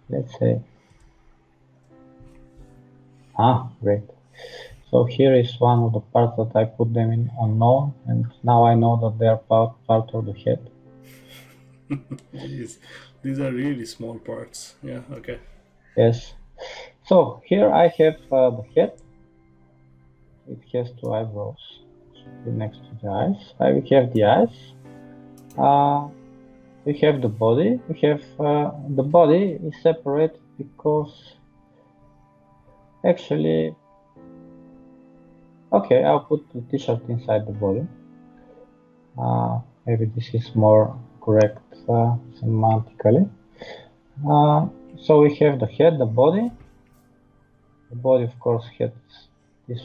let's say. Great. So here is one of the parts that I put them in unknown, and now I know that they are part of the head. These are really small parts. Yeah, okay. Yes. So here I have the head. It has two eyebrows. Should be next to the eyes. We have the eyes. We have the body. We have the body is separated because actually, okay, I'll put the t-shirt inside the body. Maybe this is more correct semantically. So we have the head, the body. The body, of course, has these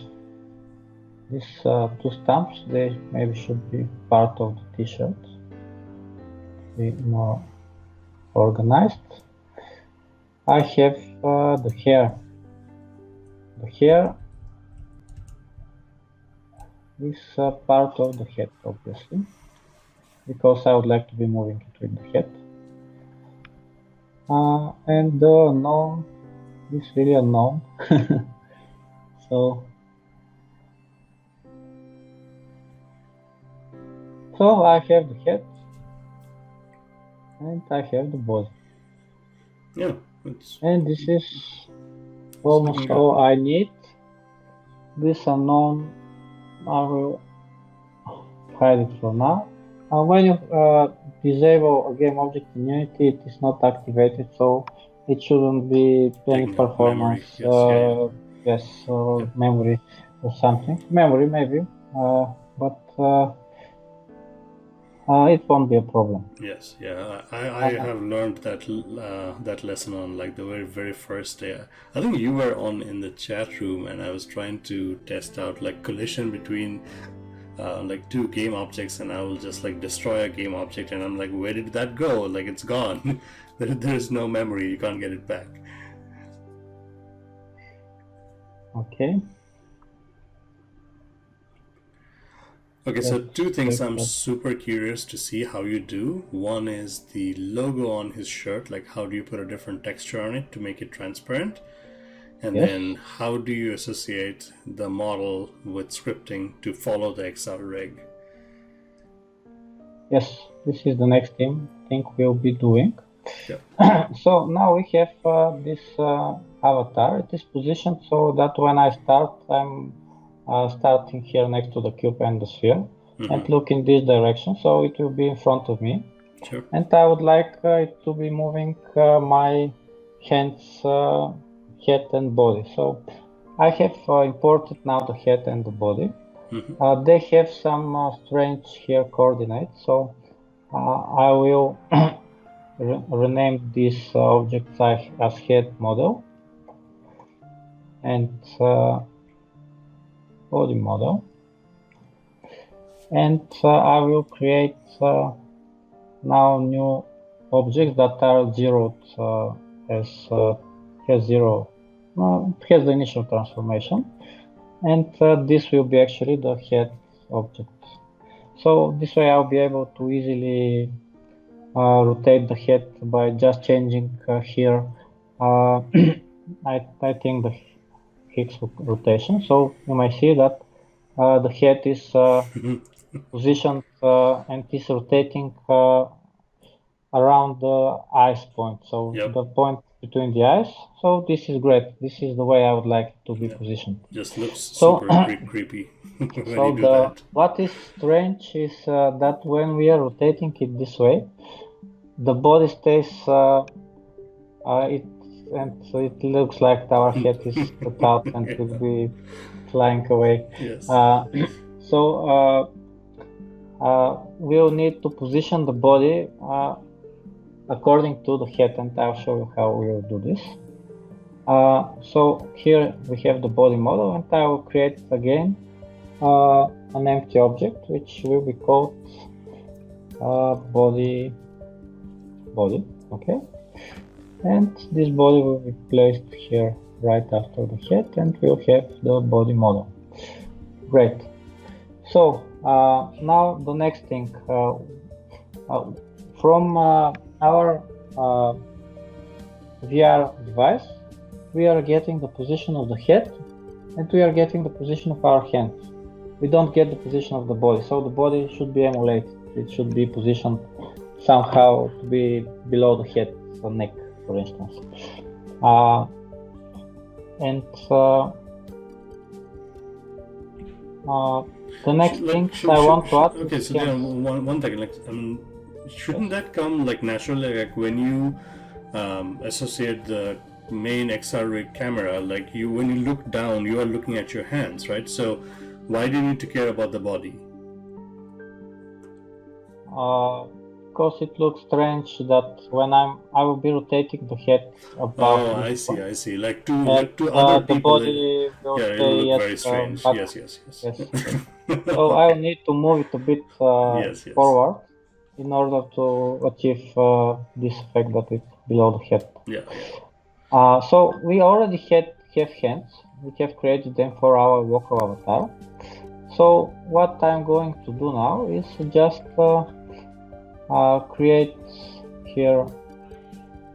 two stamps. They maybe should be part of the t-shirt. Be more organized. I have the hair. The hair is part of the head, obviously, because I would like to be moving it with the head. And the unknown is really unknown. So I have the head and I have the body. Yeah. And this is almost all I need. This unknown, I will hide it for now. When you disable a game object in Unity, it is not activated, so it shouldn't be any performance. Memory or something. Memory maybe, but it won't be a problem. Yes, yeah. I have learned that lesson on like the very first day. I think you were on in the chat room, and I was trying to test out like collision between like two game objects, and I will just like destroy a game object, and I'm like, where did that go? Like it's gone. There's no memory. You can't get it back. Okay. Okay, so two things I'm super curious to see how you do. One is the logo on his shirt, like how do you put a different texture on it to make it transparent? And then how do you associate the model with scripting to follow the Excel rig? Yes, this is the next thing we'll be doing. Yep. So now we have this avatar. It is positioned so that when I start, I'm starting here next to the cube and the sphere, and look in this direction, so it will be in front of me. Sure. And I would like it to be moving my hands, head and body. So I have imported now the head and the body. They have some strange here coordinates, so I will rename this object as head model and body model, and I will create now new objects that are zeroed has zero, has the initial transformation, and this will be actually the head object. So this way I'll be able to easily rotate the head by just changing here. I think the X rotation. So you might see that the head is positioned and is rotating around the eyes point, so the point between the eyes. So this is great. This is the way I would like it to be positioned. Just looks super creepy when you do that. What is strange is that when we are rotating it this way, the body stays and so it looks like our head is cut out and will be flying away. Yes. We'll need to position the body according to the head, and I'll show you how we will do this. So here we have the body model, and I will create again an empty object which will be called body. Okay, and this body will be placed here right after the head, and we'll have the body model. Great. So now the next thing, from our VR device, we are getting the position of the head, and we are getting the position of our hands. We don't get the position of the body, so the body should be emulated. It should be positioned somehow to be below the head, the neck, for instance. The next thing I want to add. Okay, so then one thing, like, shouldn't that come like naturally, like when you associate the main XR rig camera, like when you look down, you are looking at your hands, right? So why do you need to care about the body? Because it looks strange that when I will be rotating the head about. Oh, I see. Like to other people, the body will it stay will look very strange. Yes. So I will need to move it a bit forward in order to achieve this effect that it's below the head. Yeah. So we already have hands. We have created them for our vocal avatar. So what I'm going to do now is just create here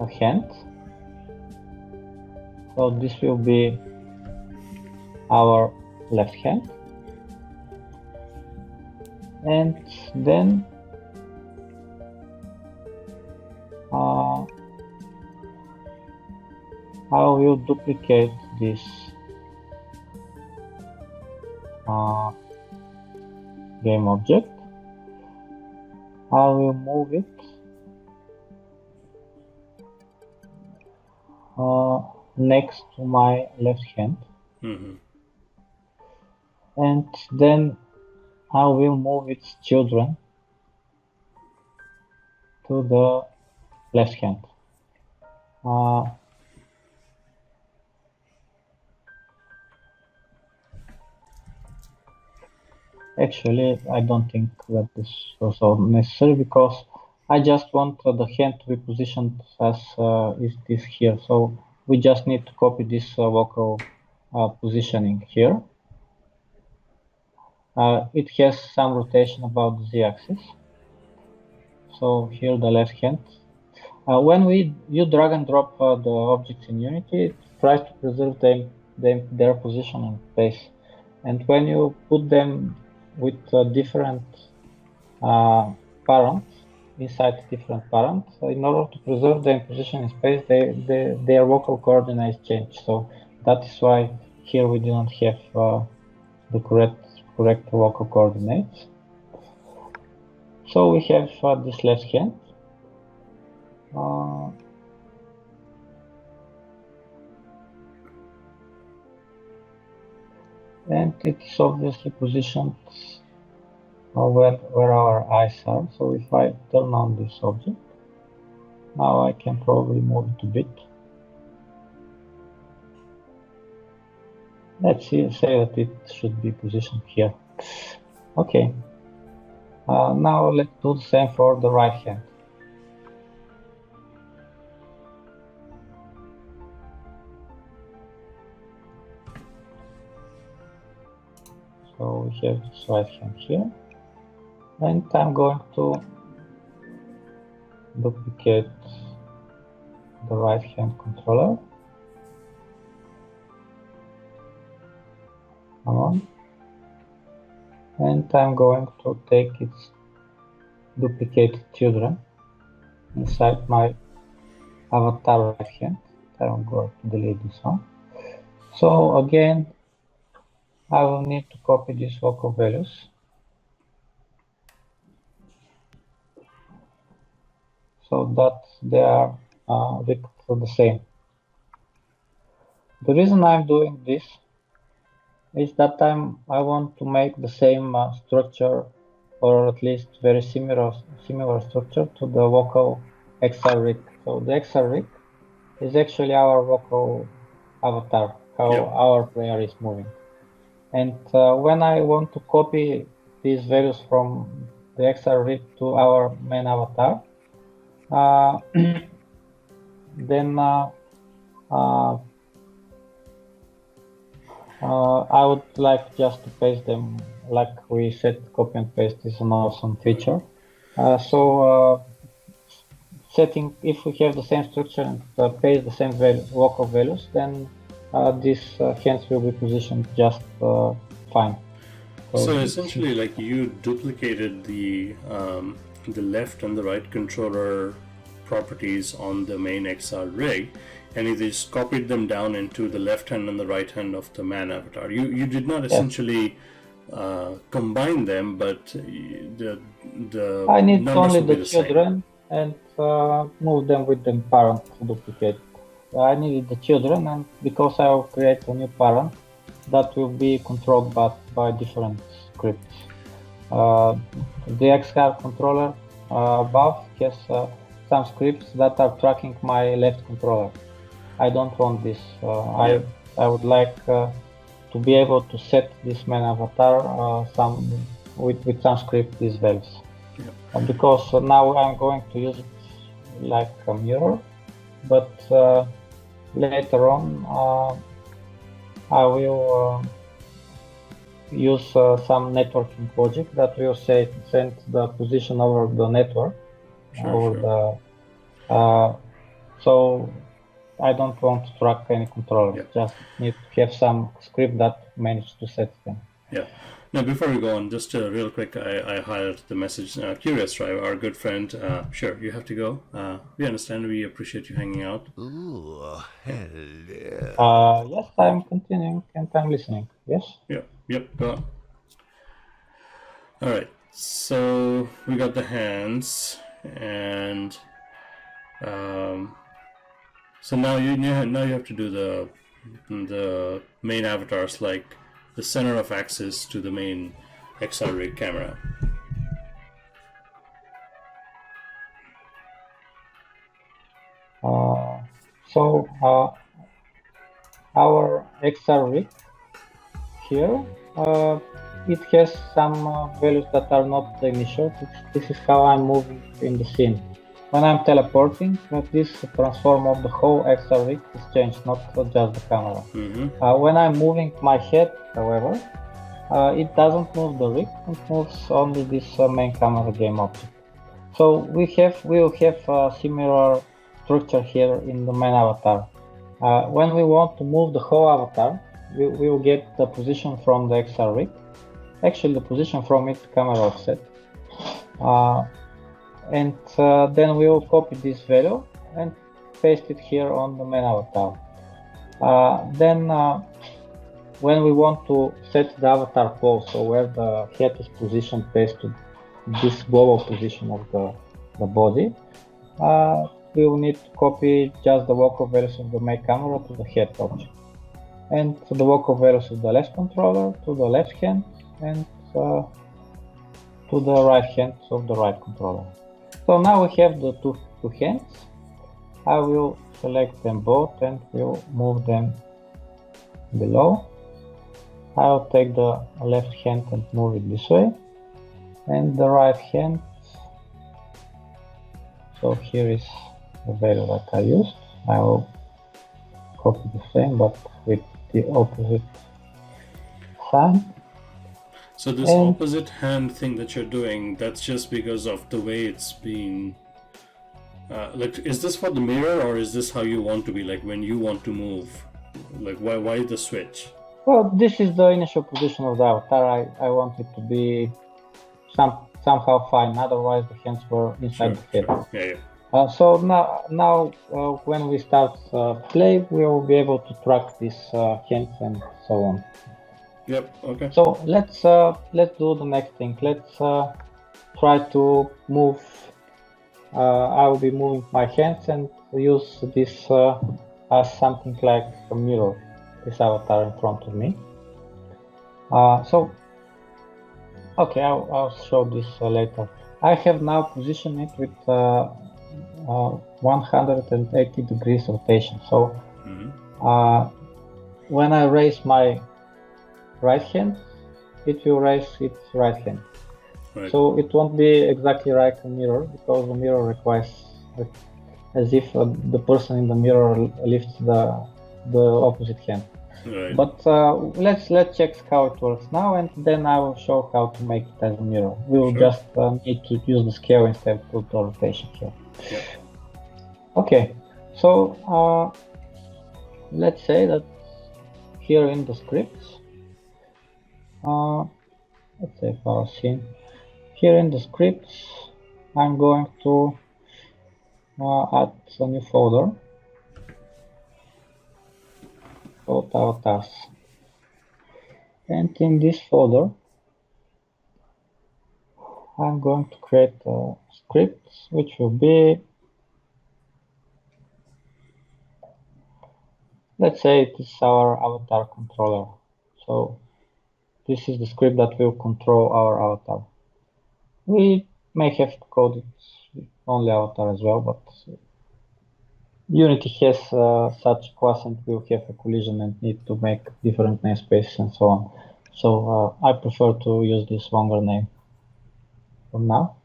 a hand. So this will be our left hand, and then I will duplicate this game object. I will move it next to my left hand, and then I will move its children to the left hand. Actually, I don't think that this was all necessary, because I just want the hand to be positioned as is this here. So we just need to copy this vocal positioning here. It has some rotation about the z-axis. So here the left hand. When you drag and drop the objects in Unity, it tries to preserve their position in space. And when you put them with different parents, inside different parents, in order to preserve their position in space, their vocal coordinates change. So that is why here we do not have the correct vocal coordinates. So we have this left hand. And it's obviously positioned where our eyes are. So if I turn on this object, now I can probably move it a bit. Let's say that it should be positioned here. Okay. Now let's do the same for the right hand. So we have this right hand here, and I'm going to duplicate the right hand controller. Come on. And I'm going to take its duplicate children inside my avatar right hand. I'm going to delete this one. So again, I will need to copy these local values. So that they are the same. The reason I'm doing this is that I want to make the same structure, or at least very similar structure to the local XR rig. So the XR rig is actually our local avatar, how our player is moving. And when I want to copy these values from the XR rig to our main avatar, then I would like just to paste them like we said. Copy and paste is an awesome feature. Setting, if we have the same structure and paste the same local values, then these hands will be positioned just fine. So essentially, like, you duplicated the left and the right controller properties on the main XR rig, and you just copied them down into the left hand and the right hand of the man avatar. You did not essentially combine them, but the I need numbers only will be the children and move them with the parent duplicate. I needed the children, and because I will create a new parent that will be controlled by different scripts. The XR controller above has some scripts that are tracking my left controller. I don't want this. I would like to be able to set this main avatar with some script these values. Because now I'm going to use it like a mirror, but later on I will use some networking logic that will send the position over the network. So I don't want to track any controller. Just need to have some script that manages to set them. Yeah. Now, before we go on, just real quick, I hired the message. Curious Drive, our good friend. Sure, you have to go. We understand. We appreciate you hanging out. Ooh, hello. Yes, I'm continuing and I'm listening. Yes? Yep, go on. All right. So we got the hands, and so now you have to do the main avatars, like the center of axis to the main XR rig camera. So our XR rig here, it has some values that are not the initial. This is how I'm moving in the scene. When I'm teleporting, this transform of the whole XR rig is changed, not just the camera. When I'm moving my head, however, it doesn't move the rig, it moves only this main camera game object. So we will have a similar structure here in the main avatar. When we want to move the whole avatar, we will get the position from the XR rig, actually the position from its camera offset. And then we will copy this value and paste it here on the main avatar. Then when we want to set the avatar pose, so where the head is positioned based to this global position of the body, we will need to copy just the local values of the main camera to the head object, and the local values of the left controller to the left hand, and to the right hand of the right controller. So now we have the two hands. I will select them both and will move them below. I'll take the left hand and move it this way, and the right hand. So here is the value that I used. I will copy the same but with the opposite sign. So this opposite hand thing that you're doing, that's just because of the way it's been. Like, is this for the mirror, or is this how you want to be? Like when you want to move, like why the switch? Well, this is the initial position of the avatar. I want it to be somehow fine. Otherwise, the hands were inside the head. Sure. Yeah, yeah. So now when we start play, we will be able to track these hands and so on. Yep. Okay. So let's do the next thing. Let's try to move. I will be moving my hands and use this as something like a mirror. This avatar in front of me. So okay, I'll show this later. I have now positioned it with 180 degrees rotation. So when I raise my right hand, it will raise its right hand. Right. So it won't be exactly like a mirror, because the mirror requires as if the person in the mirror lifts the opposite hand. Right. But let's check how it works now, and then I will show how to make it as a mirror. We will just need to use the scale instead of the rotation here. Yep. Okay, so let's say that here in the scripts, let's say file scene. Here in the scripts, I'm going to add a new folder called avatars. And in this folder, I'm going to create a script which will be, let's say it is our avatar controller. So this is the script that will control our avatar. We may have to code it only avatar as well, but Unity has such class and will have a collision and need to make different namespaces and so on. So I prefer to use this longer name for now.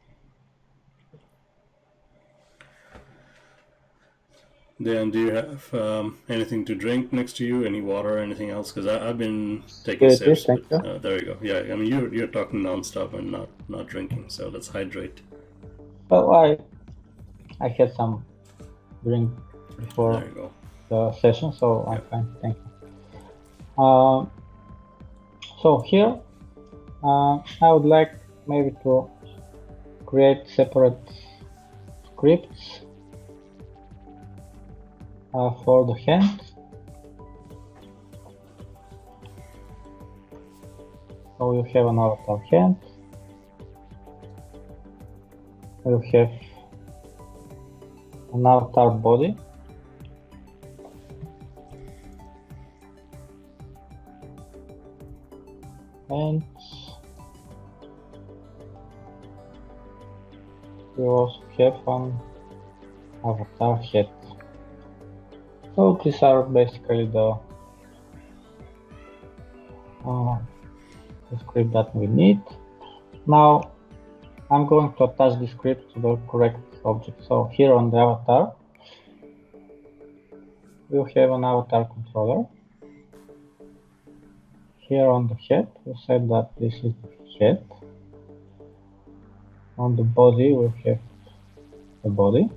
Dan, do you have anything to drink next to you? Any water or anything else? Because I've been taking sips. But, there you go. Yeah, I mean you're talking nonstop and not drinking, so let's hydrate. Well, I had some drink before the session, so I'm fine. Thank you. So here, I would like maybe to create separate scripts for the hand. So you have an avatar hand. You have an avatar body. And you also have an avatar head. So these are basically the script that we need. Now I'm going to attach the script to the correct object. So here on the avatar, we'll have an avatar controller. Here on the head, we said that this is the head. On the body, we have the body.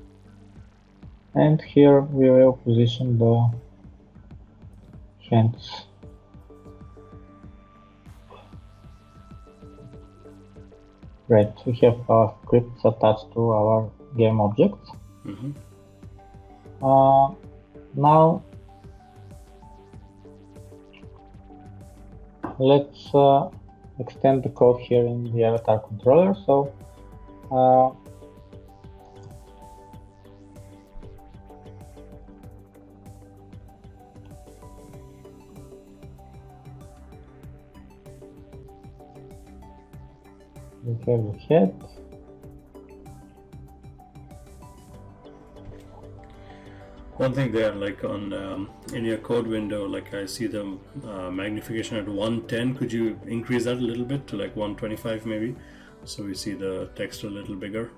And here we will position the hands. Great, we have our scripts attached to our game objects. Now let's extend the code here in the avatar controller. So we have the head. One thing there, like on in your code window, like I see the magnification at 110. Could you increase that a little bit to like 125 maybe, so we see the text a little bigger?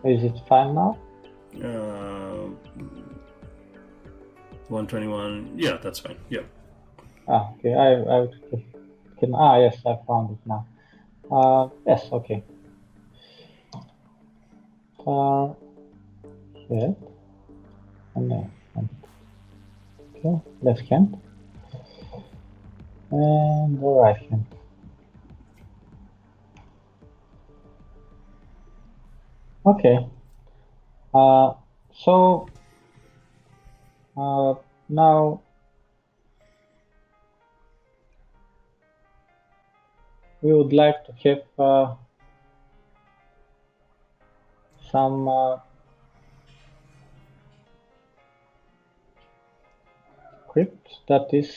Is it fine now? 121. Yeah, that's fine. Yeah. Okay. I can. Yes, I found it now. Yes. Okay. Head. And okay, left hand and the right hand. Okay. So now we would like to have some script that is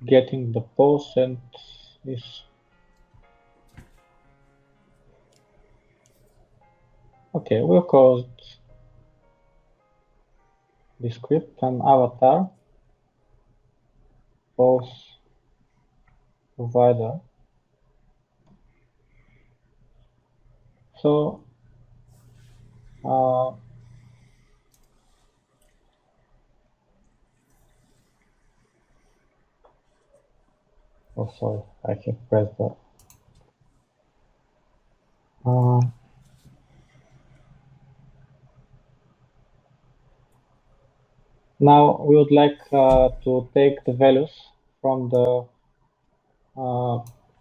getting the post and is okay. We'll call it the script and avatar post provider. So oh sorry, I have pressed the now we would like to take the values from the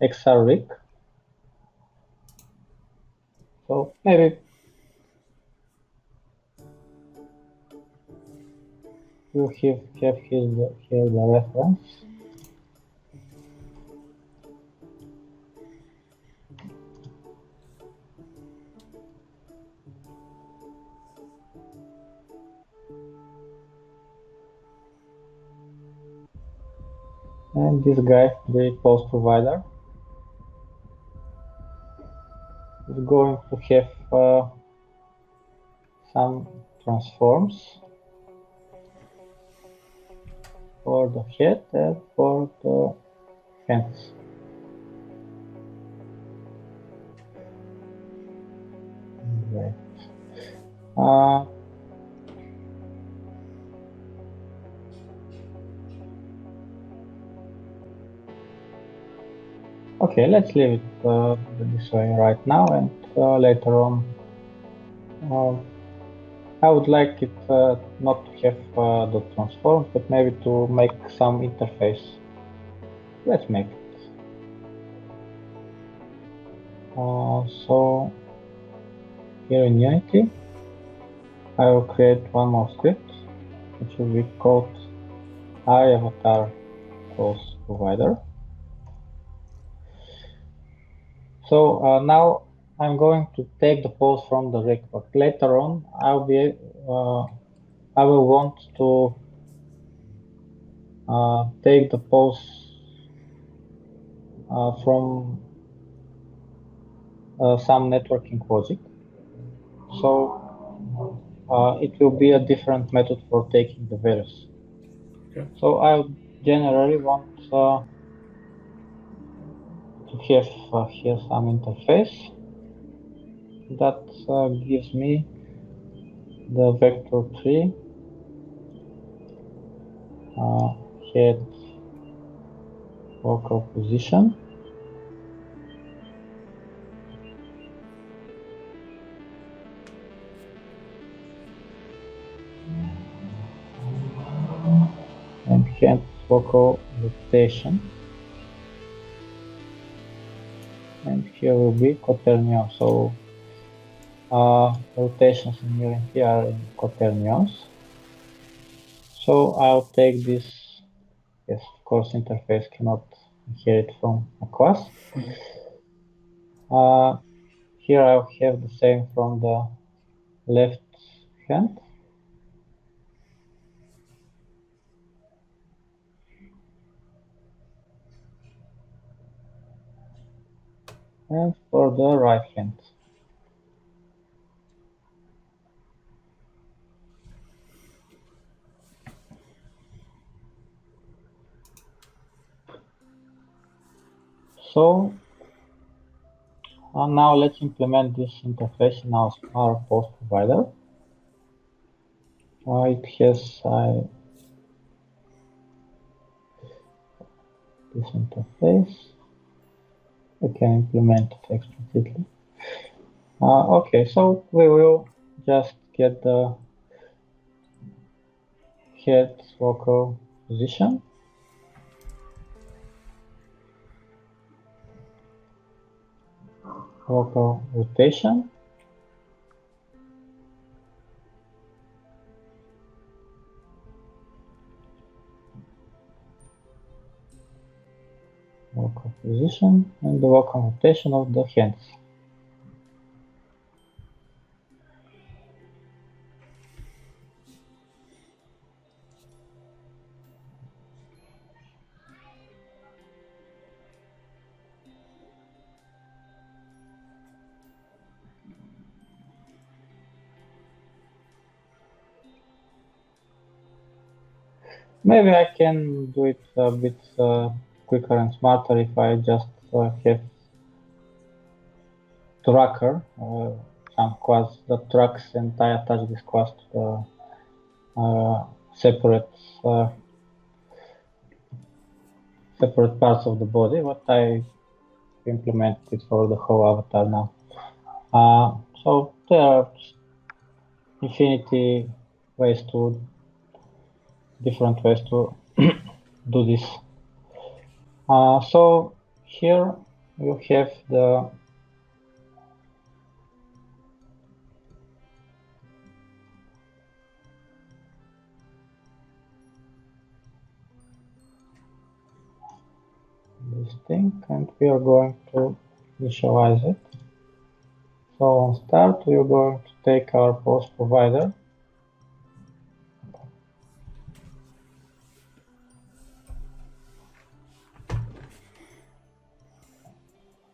XR rig. So maybe you have here the reference. And this guy, the post provider, is going to have some transforms for the head and for the hands. Great. Okay, let's leave it this way right now, and later on I would like it not to have the transforms, but maybe to make some interface. Let's make it. So here in Unity, I will create one more script, which will be called iAvatar post provider. So now I'm going to take the post from the rig, but later on I will want to take the post from some networking logic. So it will be a different method for taking the values. Okay. So I generally want to have here some interface that gives me the vector tree head local position. And hand local rotation, and here will be quaternion. So rotations in Unity are in quaternions. So I'll take this. Yes, of course, interface cannot inherit from a class. Here I'll have the same from the left hand. And for the right hand. So now let's implement this interface in our post provider. It has this interface. We can implement it explicitly. Okay, so we will just get the head local position. local rotation. Local position and the local rotation of the hands. Maybe I can do it a bit quicker and smarter if I just have tracker, some quads that tracks, and I attach this quad to separate separate parts of the body, but I implement it for the whole avatar now. So there are infinity ways to different ways to do this. So here you have this thing, and we are going to visualize it. So on start, we are going to take our pose provider.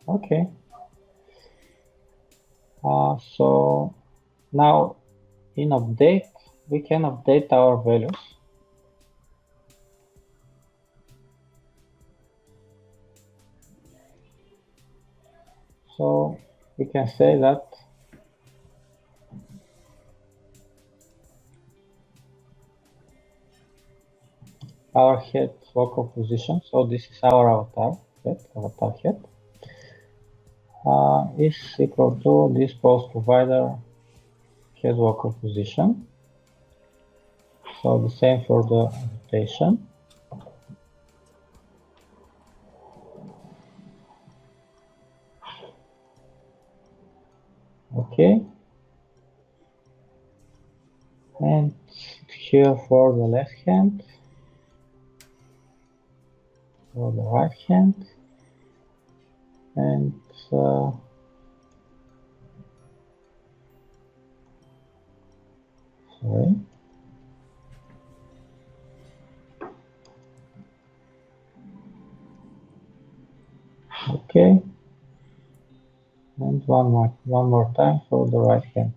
Okay. So now in update, we can update our values. So we can say that our head local position, so this is our avatar head, is equal to this pose provider head local position. So the same for the rotation. Okay. And here for the left hand, for the right hand, and sorry. Okay. And one more time for the right hand.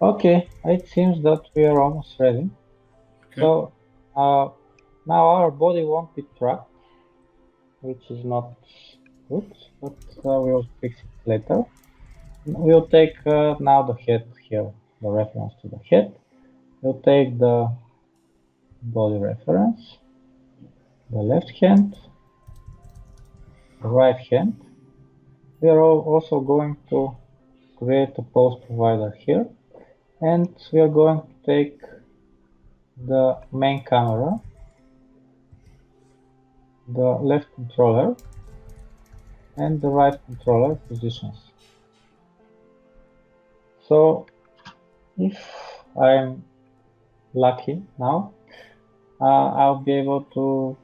Okay, it seems that we are almost ready. Okay. So now our body won't be tracked, which is not good, but we'll fix it later. We'll take now the head here, the reference to the head. We'll take the body reference, the left hand, the right hand. We are also going to create a pose provider here, and we are going to take the main camera, the left controller, and the right controller positions. So if I'm lucky now, I'll be able to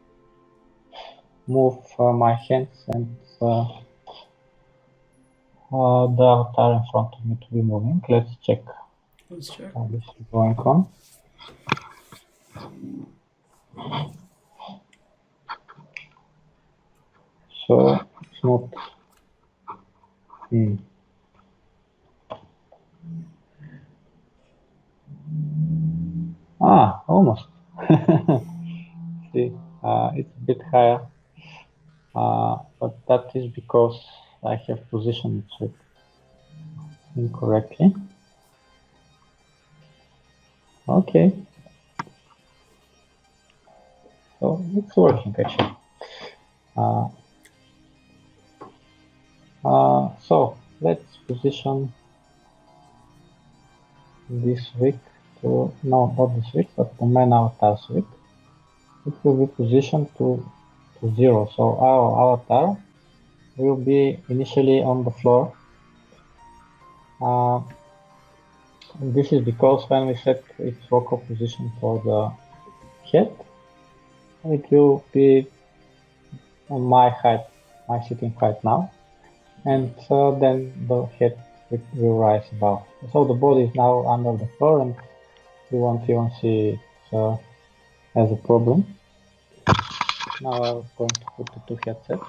move my hands and the avatar in front of me to be moving. Let's check. Let's check. How this is going on. So it's not. Almost. See, it's a bit higher, but that is because I have positioned it incorrectly. Okay. So it's working actually. So let's position this week to, no, not this week, but the main avatar's week. It will be positioned to 0. So our avatar will be initially on the floor. This is because when we set its local position for the head, it will be on my height, my sitting height now, and then the head will rise above. So the body is now under the floor, and you won't even see it as a problem. Now I'm going to put the two headsets.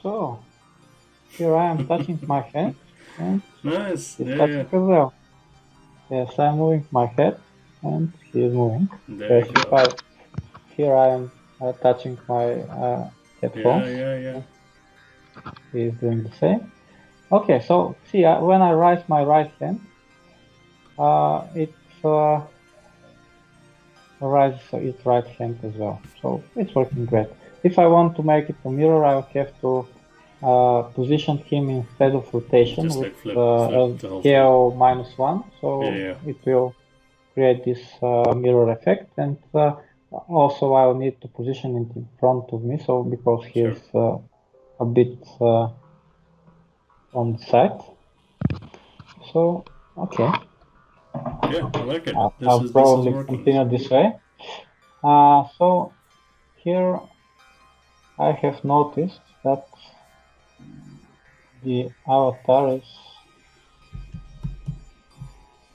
So here I am touching my head, and nice. he's touching as well. Yes, I'm moving my head, and he's moving. There you go. Here I am touching my headphones. Yeah. He's doing the same. Okay, so see, when I raise my right hand, it rises its right hand as well. So it's working great. If I want to make it a mirror, I will have to position him instead of rotation just with flip scale -1. So it will create this mirror effect, and also I'll need to position it in front of me, so because he's a bit on the side. So okay. Yeah, I like it. I'll probably continue this way. So here I have noticed that the avatar is,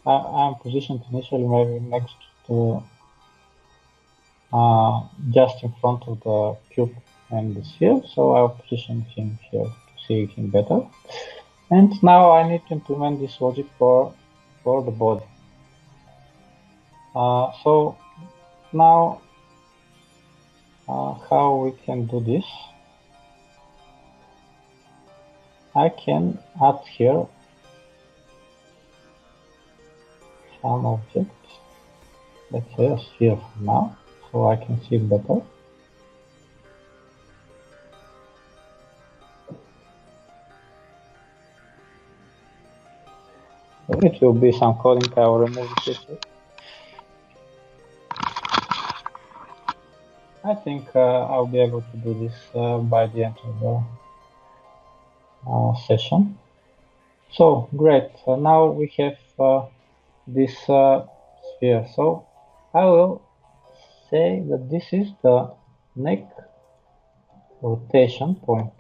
I'm positioned initially maybe next to just in front of the cube and the sphere, so I'll position him here to see him better. And now I need to implement this logic for the body. So now how we can do this? I can add here some objects. Let's say a sphere for now, so I can see it better. It will be some coding. I will remove this. I think I'll be able to do this by the end of the session. So great. Now we have this sphere. So I will say that this is the neck rotation point.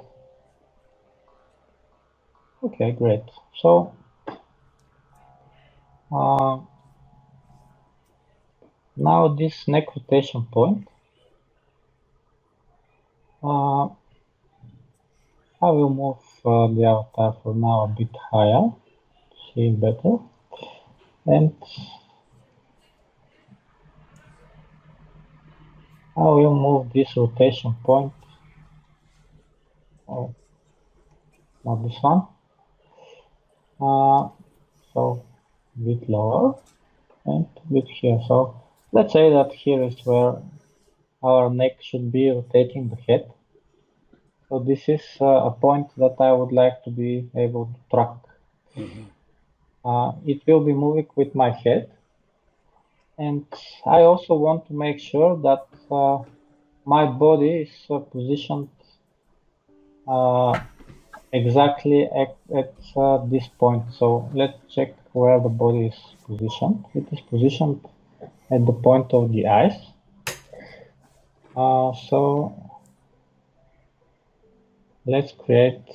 Okay, great. So now this neck rotation point, I will move the avatar for now a bit higher, see better, and I will move this rotation point, oh, not this one, so a bit lower and a bit here. So let's say that here is where our neck should be rotating the head. So this is a point that I would like to be able to track. It will be moving with my head, and I also want to make sure that my body is positioned exactly at this point. So let's check where the body is positioned. It is positioned at the point of the eyes. So let's create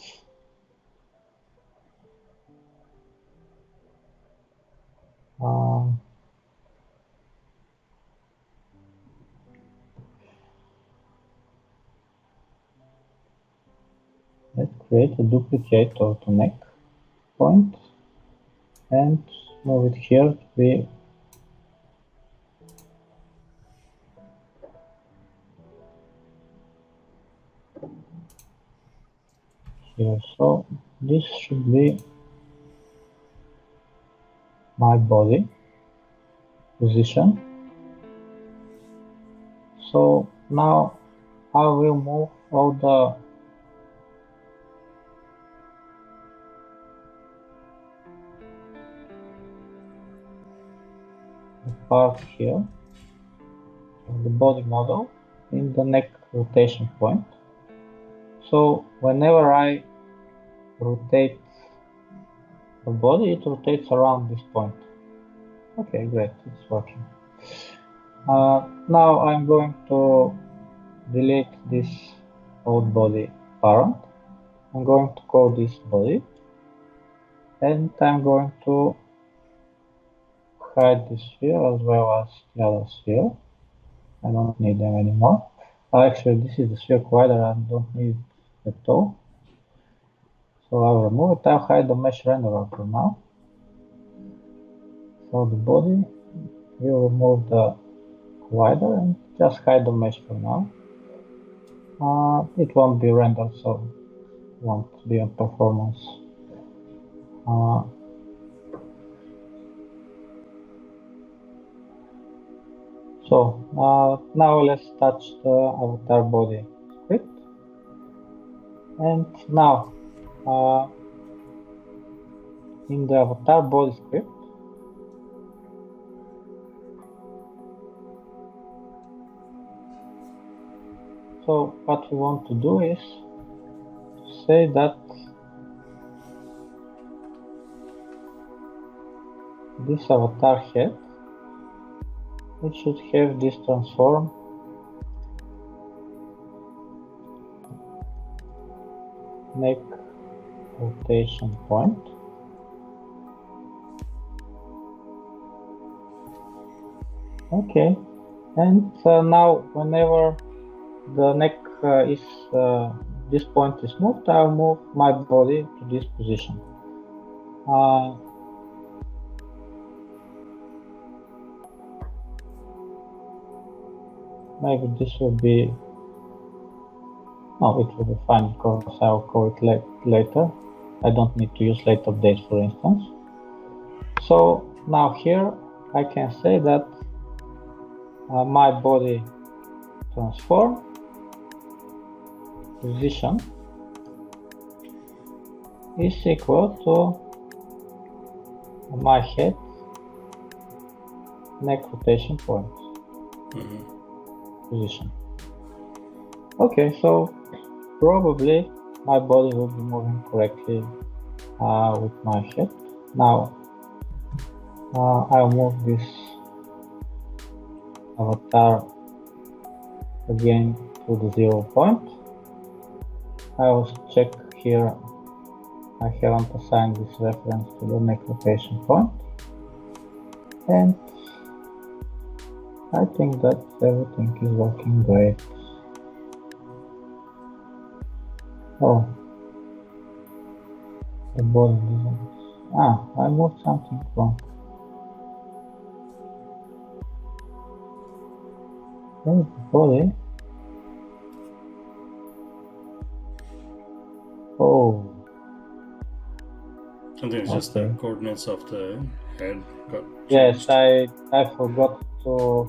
a duplicate of the neck point and move it here to be here. So this should be my body position. So now I will move all the part here of the body model in the neck rotation point. So whenever I rotate the body, it rotates around this point. Okay, great, it's working. Now I'm going to delete this old body parent. I'm going to call this body, and I'm going to hide this sphere as well as the other sphere. I don't need them anymore. Actually, this is the sphere collider, I don't need it at all. So I'll remove it. I'll hide the mesh renderer for now. So the body will remove the collider and just hide the mesh for now. It won't be rendered, so it won't be on performance. So now let's touch the avatar body script. And now in the avatar body script, so what we want to do is to say that this avatar head, it should have this transform neck rotation point. Okay, and now whenever the neck this point is moved, I'll move my body to this position. Maybe this will be, no, it will be fine because I'll call it later. I don't need to use late updates, for instance. So now here I can say that my body transform position is equal to my head neck rotation point position. Okay, so probably my body will be moving correctly with my head. Now I'll move this avatar again to the 0 point. I will check here, I haven't assigned this reference to the neck rotation point, and I think that everything is working great. Oh, the body doesn't. I moved something wrong. Where's the body? Oh. I think it's just the coordinates of the head got changed. Yes, I forgot to.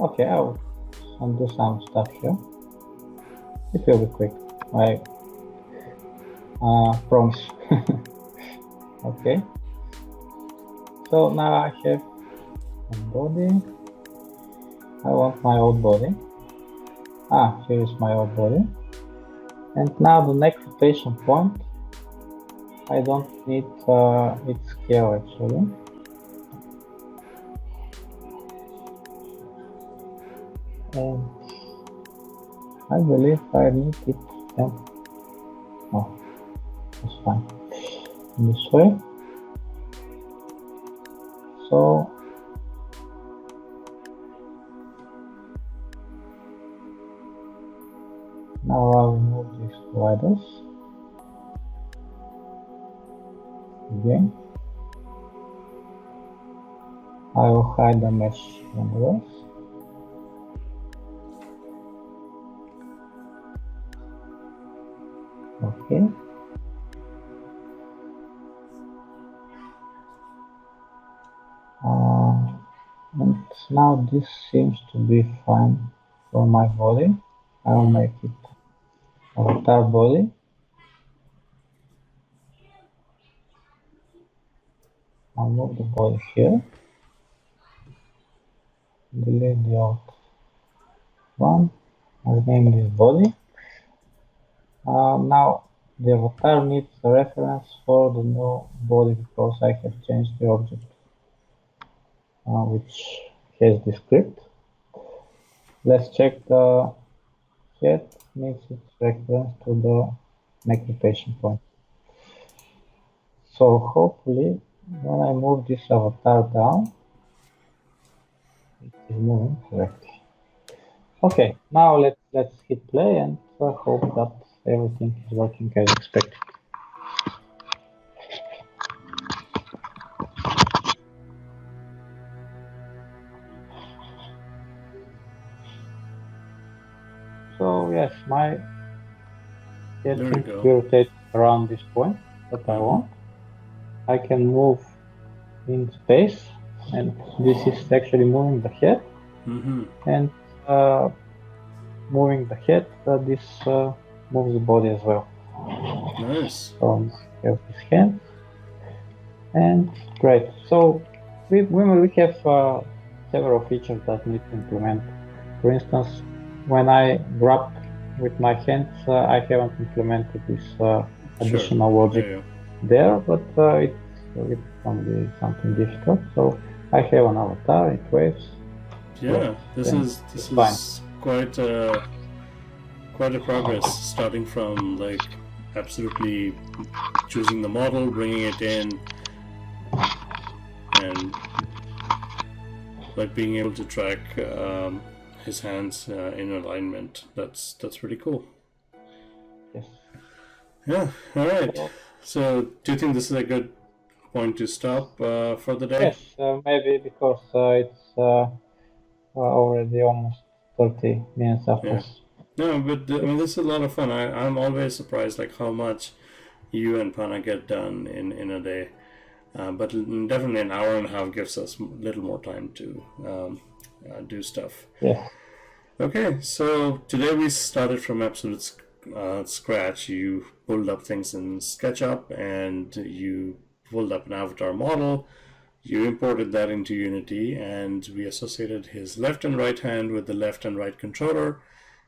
Okay, I'll undo some stuff here. It will be quick, I promise. Okay. So now I have a body. I want my old body. Here is my old body. And now the neck rotation point, I don't need its scale actually. And I believe I need it. Oh, that's fine. This way. So now I'll remove these sliders again. I will hide the mesh renderers. Okay. And now this seems to be fine for my body. I'll make it avatar body. I'll move the body here. Delete the old one. I'll name this body. Now the avatar needs a reference for the new body because I have changed the object which has the script. Let's check the head needs its reference to the make rotation point. So hopefully when I move this avatar down, it is moving correctly. Okay, now let's hit play and hope that everything is working as expected. So yes, my head seems to be rotated around this point that I want. I can move in space, and this is actually moving the head. And moving the head, this moves the body as well. Nice. So we have his hand, and great. So we have several features that need to implement. For instance, when I grab with my hands, I haven't implemented this additional logic there, but it can be something difficult. So I have an avatar, it waves. Yeah, this is quite a progress, starting from like absolutely choosing the model, bringing it in, and like being able to track his hands in alignment. That's pretty cool. Yes. Yeah. All right. So, do you think this is a good point to stop for the day? Yes, maybe because it's already almost 30 minutes after. Yeah. No, but I mean, this is a lot of fun. I'm always surprised like how much you and Pana get done in a day. But definitely an hour and a half gives us a little more time to do stuff. Yeah. Okay, so today we started from absolute scratch. You pulled up things in SketchUp and you pulled up an avatar model. You imported that into Unity, and we associated his left and right hand with the left and right controller.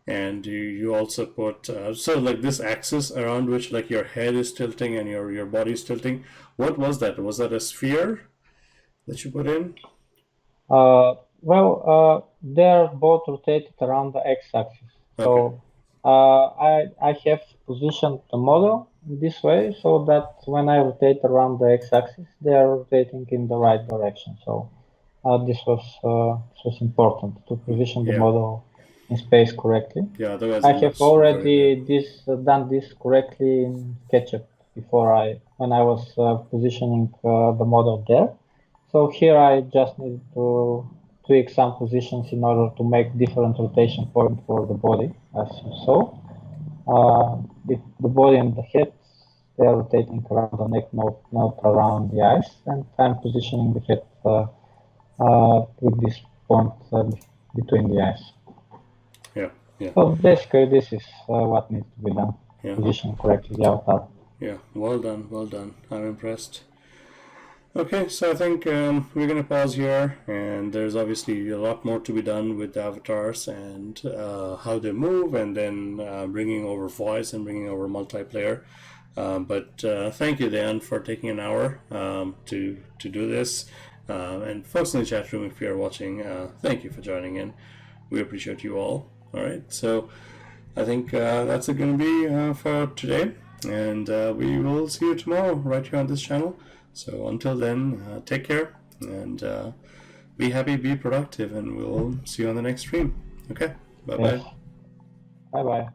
And you also put so like this axis around which like your head is tilting and your body is tilting. What was that? Was that a sphere that you put in? Well, they're both rotated around the x-axis. So I have positioned the model in this way so that when I rotate around the x-axis, they are rotating in the right direction. So this was important to position the model in space correctly. Yeah, otherwise I have already done this correctly in SketchUp before when I was positioning the model there. So here I just need to tweak some positions in order to make different rotation points for the body, as you saw. The body and the head, they are rotating around the neck, not around the eyes, and I'm positioning the head with this point between the eyes. Yeah, yeah. So basically, this is what needs to be done. Yeah. Position correctly the avatar. Yeah, well done, well done. I'm impressed. Okay, so I think we're going to pause here, and there's obviously a lot more to be done with the avatars and how they move, and then bringing over voice and bringing over multiplayer. But thank you, Deyan, for taking an hour to do this. And folks in the chat room, if you're watching, thank you for joining in. We appreciate you all. All right, so I think that's going to be for today, and we will see you tomorrow right here on this channel. So until then, take care and be happy, be productive, and we'll see you on the next stream. Okay, bye-bye. Yes. Bye-bye.